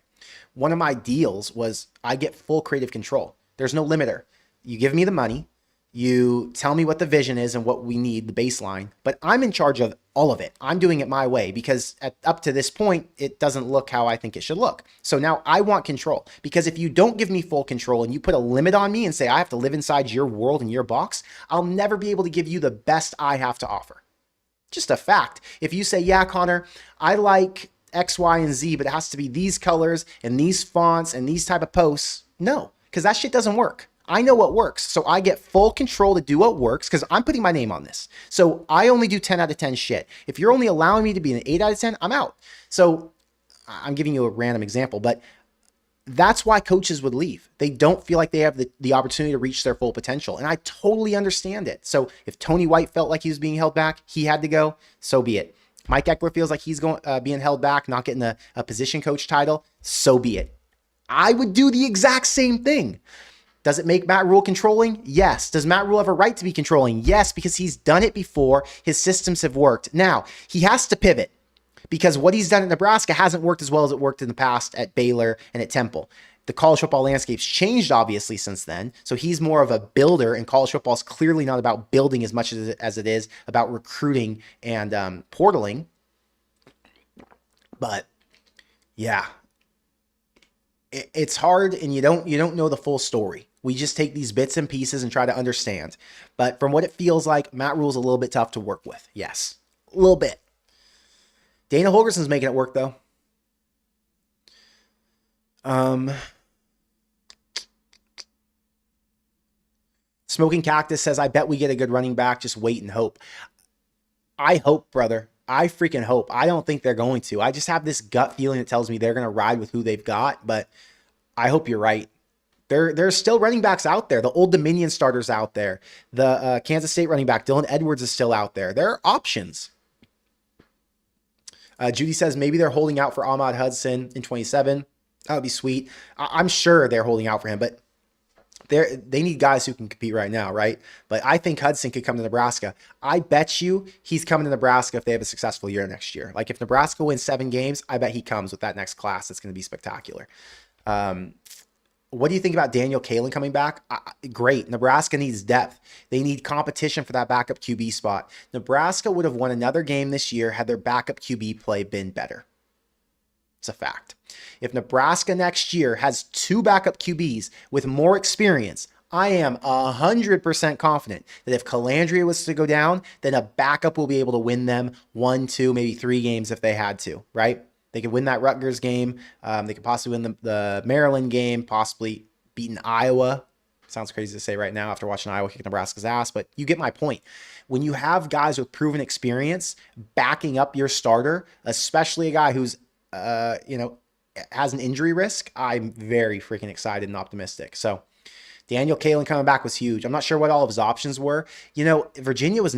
One of my deals was I get full creative control. There's no limiter. You give me the money, you tell me what the vision is and what we need, the baseline, but I'm in charge of all of it. I'm doing it my way because up to this point, it doesn't look how I think it should look. So now I want control, because if you don't give me full control and you put a limit on me and say I have to live inside your world and your box, I'll never be able to give you the best I have to offer. Just a fact. If you say, yeah, Connor, I like X, Y, and Z, but it has to be these colors and these fonts and these type of posts. No, because that shit doesn't work. I know what works. So I get full control to do what works because I'm putting my name on this. So I only do 10 out of 10 shit. If you're only allowing me to be an 8 out of 10, I'm out. So I'm giving you a random example, but That's why coaches would leave. They don't feel like they have the opportunity to reach their full potential. And I totally understand it. So if Tony White felt like he was being held back, he had to go, so be it. Mike Eckler feels like he's being held back, not getting a position coach title, so be it. I would do the exact same thing. Does it make Matt Rhule controlling? Yes. Does Matt Rhule have a right to be controlling? Yes, because he's done it before. His systems have worked. Now, he has to pivot because what he's done at Nebraska hasn't worked as well as it worked in the past at Baylor and at Temple. The college football landscape's changed, obviously, since then. So he's more of a builder, and college football is clearly not about building as much as it is about recruiting and portaling. But, yeah, it's hard, and you don't know the full story. We just take these bits and pieces and try to understand. But from what it feels like, Matt Rhule's a little bit tough to work with. Yes, a little bit. Dana Holgerson's making it work, though. Smoking Cactus says, I bet we get a good running back. Just wait and hope. I hope, brother. I freaking hope. I don't think they're going to. I just have this gut feeling that tells me they're going to ride with who they've got, but I hope you're right. There's still running backs out there. The Old Dominion starters out there. The Kansas State running back, Dylan Edwards, is still out there. There are options. Judy says maybe they're holding out for Ahmad Hudson in 27. That would be sweet. I'm sure they're holding out for him, but they need guys who can compete right now, right? But I think Hudson could come to Nebraska. I bet you he's coming to Nebraska if they have a successful year next year. Like if Nebraska wins 7 games, I bet he comes with that next class. It's going to be spectacular. What do you think about Daniel Kalen coming back? Great. Nebraska needs depth. They need competition for that backup QB spot. Nebraska would have won another game this year had their backup QB play been better. It's a fact. If Nebraska next year has 2 backup QBs with more experience, I am 100% confident that if Calandria was to go down, then a backup will be able to win them 1, 2, maybe 3 games if they had to, right? They could win that Rutgers game. They could possibly win the Maryland game, possibly beating Iowa. Sounds crazy to say right now after watching Iowa kick Nebraska's ass, but you get my point. When you have guys with proven experience backing up your starter, especially a guy who's, has an injury risk, I'm very freaking excited and optimistic. So Daniel Kalen coming back was huge. I'm not sure what all of his options were. Virginia was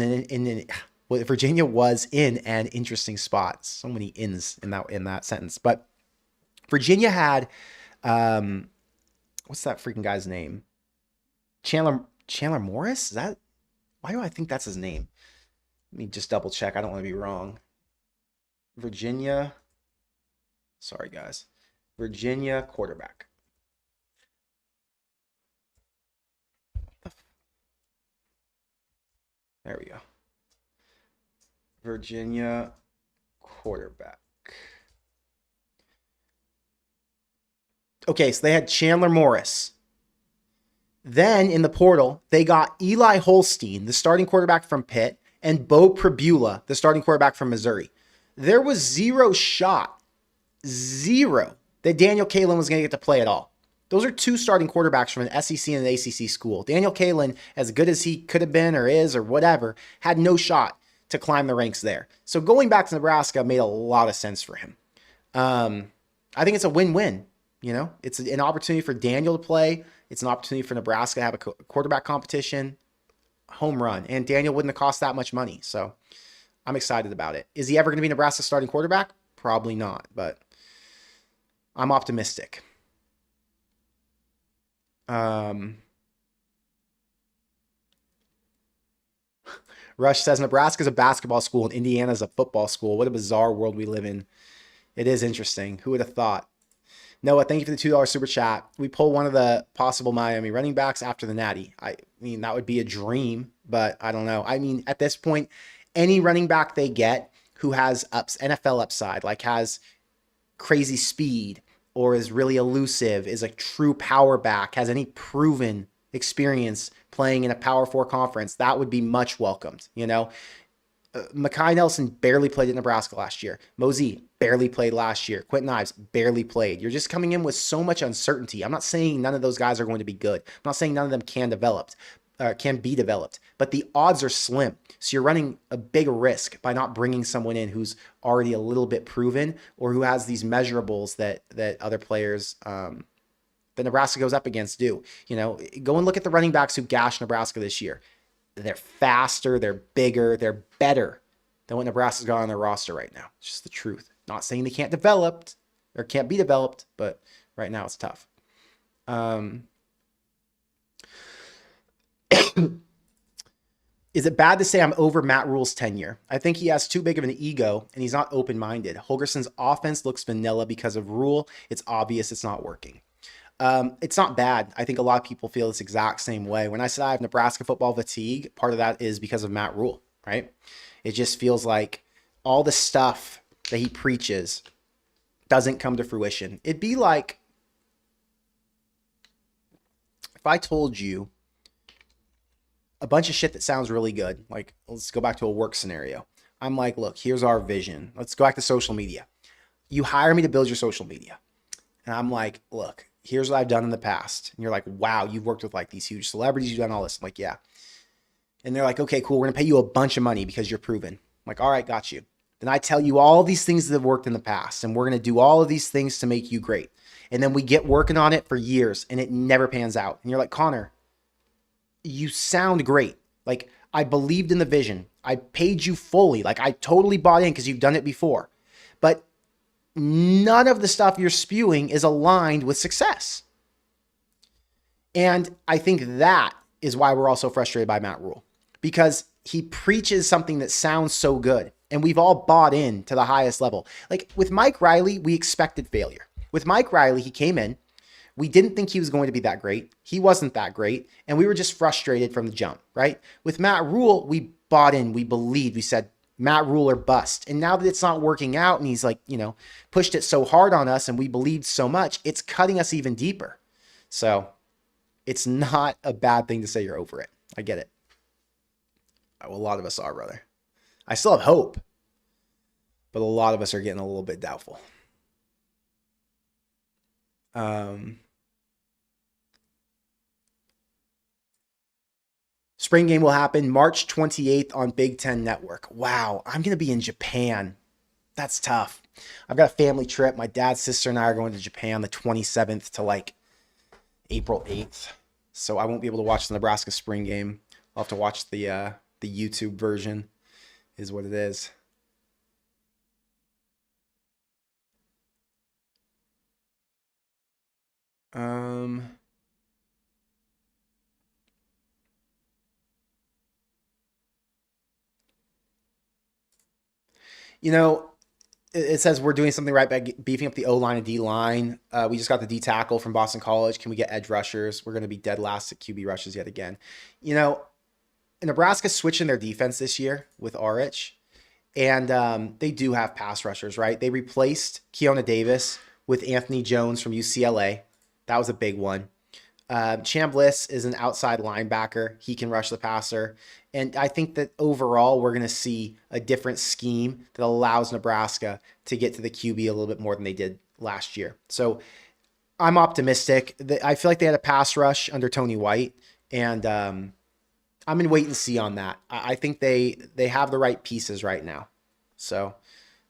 Virginia was in an interesting spot. So many ins in that sentence. But Virginia had, what's that freaking guy's name? Chandler Morris? Why do I think that's his name? Let me just double check. I don't want to be wrong. Virginia. Sorry, guys. Virginia quarterback. There we go. Virginia quarterback. Okay, so they had Chandler Morris. Then in the portal, they got Eli Holstein, the starting quarterback from Pitt, and Bo Pribula, the starting quarterback from Missouri. There was zero, that Daniel Kalen was going to get to play at all. Those are 2 starting quarterbacks from an SEC and an ACC school. Daniel Kalen, as good as he could have been or is or whatever, had no shot to climb the ranks there. So going back to Nebraska made a lot of sense for him. I think it's a win-win. It's an opportunity for Daniel to play. It's an opportunity for Nebraska to have a quarterback competition. Home run. And Daniel wouldn't have cost that much money. So I'm excited about it. Is he ever going to be Nebraska's starting quarterback? Probably not, but I'm optimistic. Rush says Nebraska's a basketball school and Indiana's a football school. What a bizarre world we live in. It is interesting. Who would have thought? Noah, thank you for the $2 super chat. We pull one of the possible Miami running backs after the Natty. I mean, that would be a dream, but I don't know. I mean, at this point, any running back they get who has NFL upside, like has crazy speed or is really elusive, is a true power back, has any proven experience playing in a Power 4 conference, that would be much welcomed. Mekhi Nelson barely played at Nebraska last year. Mosey barely played last year. Quentin Ives barely played. You're just coming in with so much uncertainty. I'm not saying none of those guys are going to be good. I'm not saying none of them can be developed, but the odds are slim. So you're running a big risk by not bringing someone in who's already a little bit proven or who has these measurables that other players that Nebraska goes up against do. Go and look at the running backs who gashed Nebraska this year. They're faster, they're bigger, they're better than what Nebraska's got on their roster right now. It's just the truth. Not saying they can't develop or can't be developed, but right now it's tough. Is it bad to say I'm over Matt Rhule's tenure? I think he has too big of an ego and he's not open-minded. Holgerson's offense looks vanilla because of Rhule. It's obvious it's not working. It's not bad. I think a lot of people feel this exact same way. When I said I have Nebraska football fatigue, part of that is because of Matt Rhule, right? It just feels like all the stuff that he preaches doesn't come to fruition. It'd be like if I told you a bunch of shit that sounds really good. Like, let's go back to a work scenario. I'm like, look, here's our vision. Let's go back to social media. You hire me to build your social media. And I'm like, look, here's what I've done in the past. And you're like, wow, you've worked with like these huge celebrities. You've done all this. I'm like, yeah. And they're like, okay, cool. We're going to pay you a bunch of money because you're proven. I'm like, all right, got you. Then I tell you all these things that have worked in the past. And we're going to do all of these things to make you great. And then we get working on it for years and it never pans out. And you're like, Connor, you sound great. Like, I believed in the vision. I paid you fully. Like, I totally bought in because you've done it before. But none of the stuff you're spewing is aligned with success. And I think that is why we're all so frustrated by Matt Rhule, because he preaches something that sounds so good. And we've all bought in to the highest level. Like with Mike Riley, we expected failure. With Mike Riley, he came in. We didn't think he was going to be that great. He wasn't that great. And we were just frustrated from the jump, right? With Matt Rhule, we bought in. We believed. We said, Matt Rhule or bust. And now that it's not working out and he's like, pushed it so hard on us and we believed so much, it's cutting us even deeper. So it's not a bad thing to say you're over it. I get it. Well, a lot of us are, brother. I still have hope, but a lot of us are getting a little bit doubtful. Spring game will happen March 28th on Big Ten Network. Wow, I'm going to be in Japan. That's tough. I've got a family trip. My dad, sister, and I are going to Japan the 27th to like April 8th. So I won't be able to watch the Nebraska spring game. I'll have to watch the YouTube version, is what it is. It says we're doing something right by beefing up the O-line and D-line. We just got the D tackle from Boston College. Can we get edge rushers? We're going to be dead last at QB rushes yet again. Nebraska's switching their defense this year with Arich, and they do have pass rushers, right? They replaced Keona Davis with Anthony Jones from UCLA. That was a big one. Chambliss is an outside linebacker. He can rush the passer. And I think that overall, we're going to see a different scheme that allows Nebraska to get to the QB a little bit more than they did last year. So I'm optimistic. I feel like they had a pass rush under Tony White, and I'm in wait and see on that. I think they have the right pieces right now. So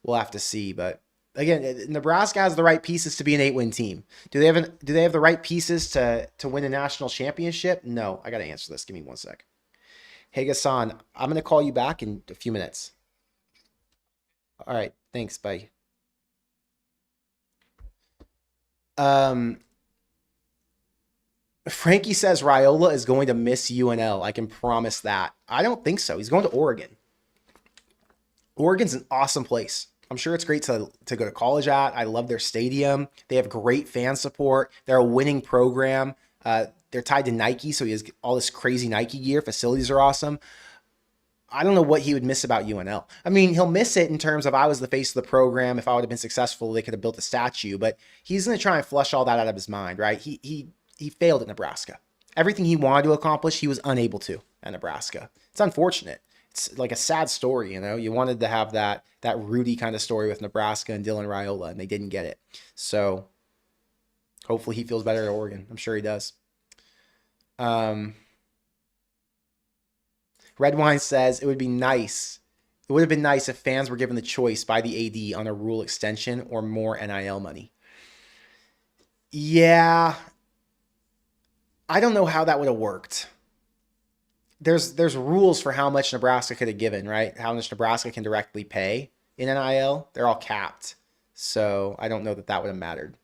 we'll have to see. But again, Nebraska has the right pieces to be an 8-win team. Do they have the right pieces to win a national championship? No. I got to answer this. Give me one sec. Hey, Gassan, I'm going to call you back in a few minutes. All right. Thanks. Bye. Frankie says Raiola is going to miss UNL. I can promise that. I don't think so. He's going to Oregon. Oregon's an awesome place. I'm sure it's great to go to college at. I love their stadium. They have great fan support. They're a winning program. They're tied to Nike, so he has all this crazy Nike gear. Facilities are awesome. I don't know what he would miss about UNL. I mean, he'll miss it in terms of I was the face of the program. If I would have been successful, they could have built a statue. But he's going to try and flush all that out of his mind, right? He failed at Nebraska. Everything he wanted to accomplish, he was unable to at Nebraska. It's unfortunate. It's like a sad story, You wanted to have that Rudy kind of story with Nebraska and Dylan Raiola, and they didn't get it. So hopefully he feels better at Oregon. I'm sure he does. Red Wine says it would be nice. It would have been nice if fans were given the choice by the AD on a Rhule extension or more NIL money. Yeah, I don't know how that would have worked. There's rules for how much Nebraska could have given, right? How much Nebraska can directly pay in NIL. They're all capped. So I don't know that that would have mattered.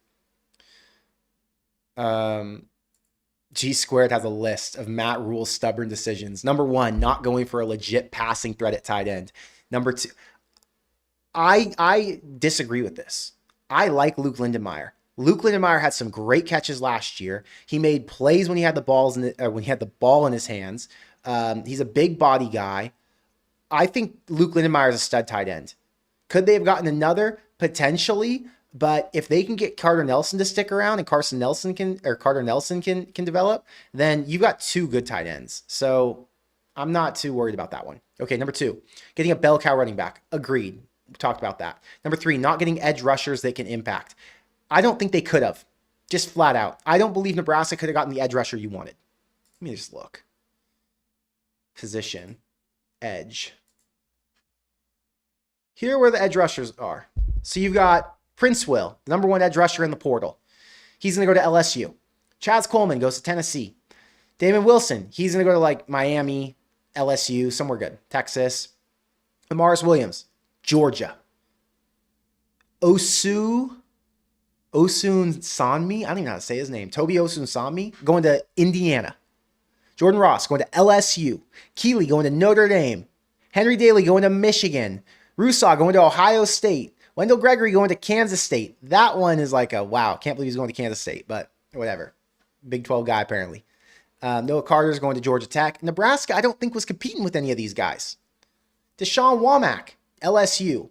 G Squared has a list of Matt Rhule's stubborn decisions. Number 1, not going for a legit passing threat at tight end. Number 2, I disagree with this. I like Luke Lindenmeyer. Luke Lindenmeyer had some great catches last year. He made plays when he had the ball in his hands. He's a big body guy. I think Luke Lindenmeyer is a stud tight end. Could they have gotten another? Potentially. But if they can get Carter Nelson to stick around and Carter Nelson can develop, then you've got 2 good tight ends. So I'm not too worried about that one. Okay, number 2, getting a bell cow running back. Agreed. We talked about that. Number 3, not getting edge rushers that can impact. I don't think they could have. Just flat out. I don't believe Nebraska could have gotten the edge rusher you wanted. Let me just look. Position. Edge. Here are where the edge rushers are. So you've got Prince Will, the number 1 edge rusher in the portal. He's going to go to LSU. Chaz Coleman goes to Tennessee. Damon Wilson, he's going to go to like Miami, LSU, somewhere good. Texas. Amaris Williams, Georgia. Osun Sanmi, I don't even know how to say his name. Toby Osun Sanmi going to Indiana. Jordan Ross going to LSU. Keeley going to Notre Dame. Henry Daly going to Michigan. Rusaw going to Ohio State. Wendell Gregory going to Kansas State. That one is like a wow. Can't believe he's going to Kansas State, but whatever. Big 12 guy, apparently. Noah Carter's going to Georgia Tech. Nebraska, I don't think was competing with any of these guys. Deshaun Womack, LSU.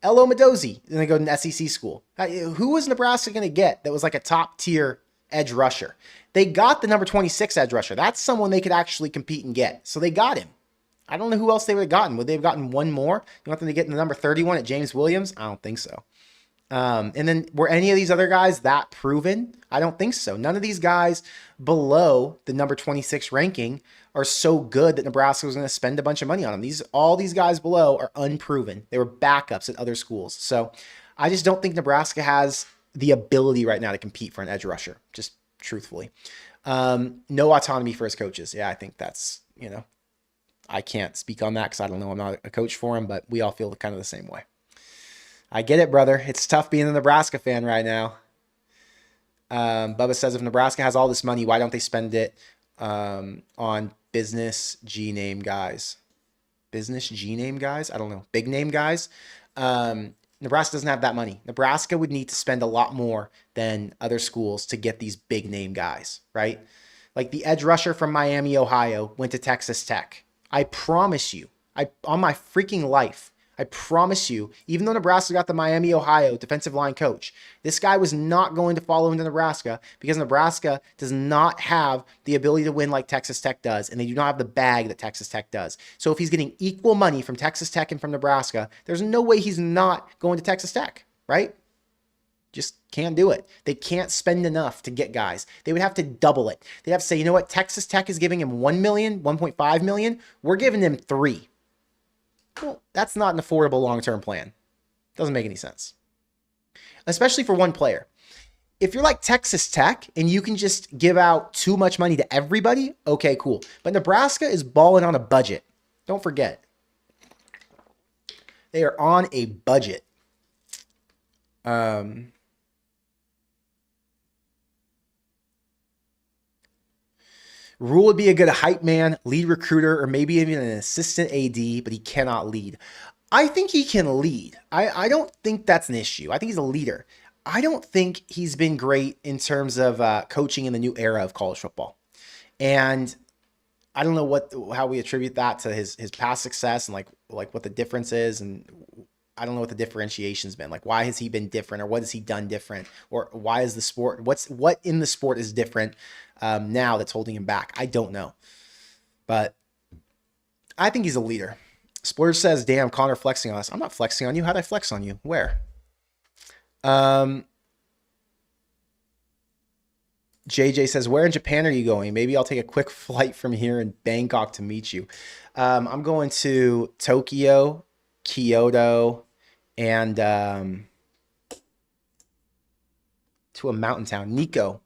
Elo Mendoza, then they go to an SEC school. Who was Nebraska going to get that was like a top tier edge rusher? They got the number 26 edge rusher. That's someone they could actually compete and get. So they got him. I don't know who else they would have gotten. Would they have gotten one more? You want them to get the number 31 at James Williams? I don't think so. And then were any of these other guys that proven? I don't think so. None of these guys below the number 26 ranking are so good that Nebraska was going to spend a bunch of money on them. All these guys below are unproven. They were backups at other schools. So I just don't think Nebraska has the ability right now to compete for an edge rusher, just truthfully. No autonomy for his coaches. Yeah, I think that's, I can't speak on that because I don't know. I'm not a coach for him, but we all feel kind of the same way. I get it, brother. It's tough being a Nebraska fan right now. Bubba says, if Nebraska has all this money, why don't they spend it on business G-name guys? Business G-name guys? I don't know. Big name guys? Nebraska doesn't have that money. Nebraska would need to spend a lot more than other schools to get these big name guys, right? Like the edge rusher from Miami, Ohio, went to Texas Tech. I promise you, on my freaking life, I promise you, even though Nebraska got the Miami, Ohio defensive line coach, this guy was not going to follow into Nebraska because Nebraska does not have the ability to win like Texas Tech does, and they do not have the bag that Texas Tech does. So if he's getting equal money from Texas Tech and from Nebraska, there's no way he's not going to Texas Tech, right? Just can't do it. They can't spend enough to get guys. They would have to double it. They'd have to say, you know what? Texas Tech is giving him $1 million, $1.5 million. We're giving him $3 million. Well, that's not an affordable long-term plan. Doesn't make any sense. Especially for one player. If you're like Texas Tech and you can just give out too much money to everybody, okay, cool. But Nebraska is balling on a budget. Don't forget. They are on a budget. Rhule would be a good hype man, lead recruiter, or maybe even an assistant AD, but he cannot lead. I think he can lead. I don't think that's an issue. I think he's a leader. I don't think he's been great in terms of coaching in the new era of college football. And I don't know how we attribute that to his past success and like what the difference is, and I don't know what the differentiation's been. Like, why has he been different, or what has he done different, or why is the sport, what in the sport is different now that's holding him back? I don't know, but I think he's a leader. Splurge says, "Damn, Connor flexing on us." I'm not flexing on you. How'd I flex on you? Where? JJ says, "Where in Japan are you going? Maybe I'll take a quick flight from here in Bangkok to meet you." I'm going to Tokyo, Kyoto, and to a mountain town, Nikko.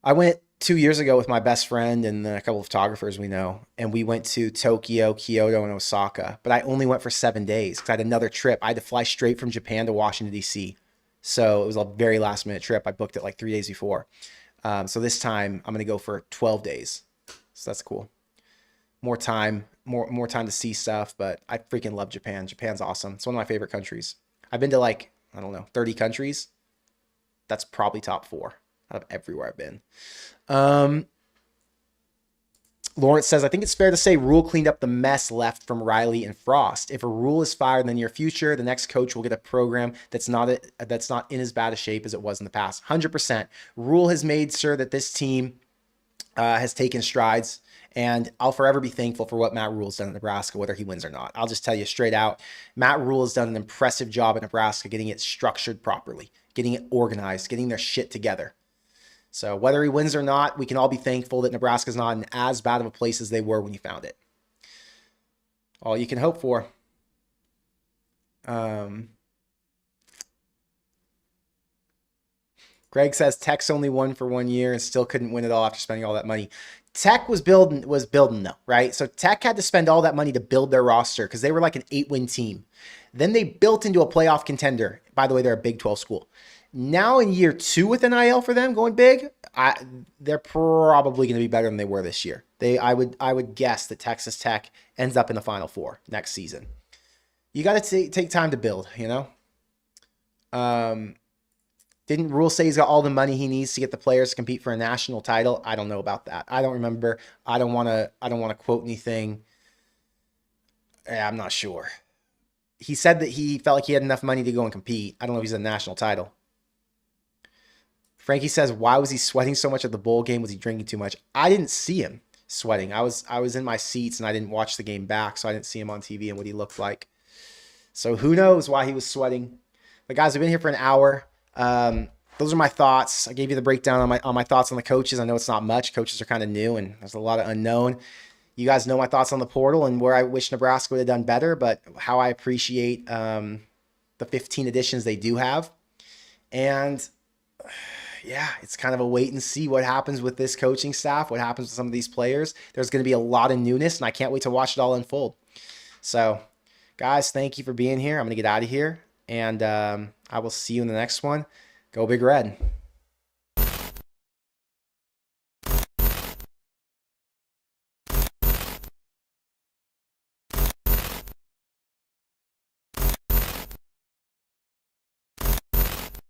I went 2 years ago with my best friend and a couple of photographers we know, and we went to Tokyo, Kyoto, and Osaka. But I only went for 7 days because I had another trip. I had to fly straight from Japan to Washington, D.C. So it was a very last minute trip. I booked it like 3 days before. So this time I'm going to go for 12 days. So that's cool. More time, more time to see stuff. But I freaking love Japan. Japan's awesome. It's one of my favorite countries. I've been to like, I don't know, 30 countries. That's probably top 4 out of everywhere I've been. Lawrence says, I think it's fair to say Rhule cleaned up the mess left from Riley and Frost. If a Rhule is fired in the near future, the next coach will get a program that's not in as bad a shape as it was in the past. 100%. Rhule has made sure that this team has taken strides, and I'll forever be thankful for what Matt Rhule's done at Nebraska, whether he wins or not. I'll just tell you straight out, Matt Rhule has done an impressive job at Nebraska getting it structured properly, getting it organized, getting their shit together. So whether he wins or not, we can all be thankful that Nebraska's not in as bad of a place as they were when you found it. All you can hope for. Greg says Tech's only won for 1 year and still couldn't win it all after spending all that money. Tech was building though, right? So Tech had to spend all that money to build their roster because they were like an 8-win team. Then they built into a playoff contender. By the way, they're a Big 12 school. Now in year 2 with NIL for them going big, they're probably going to be better than they were this year. I would guess that Texas Tech ends up in the Final Four next season. You got to take time to build, you know? Didn't Rhule say he's got all the money he needs to get the players to compete for a national title? I don't know about that. I don't remember. I don't want to quote anything. I'm not sure. He said that he felt like he had enough money to go and compete. I don't know if he's a national title. Frankie says, why was he sweating so much at the bowl game? Was he drinking too much? I didn't see him sweating. I was in my seats and I didn't watch the game back, so I didn't see him on TV and what he looked like. So who knows why he was sweating. But guys, we've been here for an hour. Those are my thoughts. I gave you the breakdown on my thoughts on the coaches. I know it's not much. Coaches are kind of new and there's a lot of unknown. You guys know my thoughts on the portal and where I wish Nebraska would have done better, but how I appreciate the 15 additions they do have. And yeah, it's kind of a wait and see what happens with this coaching staff, what happens with some of these players. There's going to be a lot of newness, and I can't wait to watch it all unfold. So, guys, thank you for being here. I'm going to get out of here, and I will see you in the next one. Go Big Red.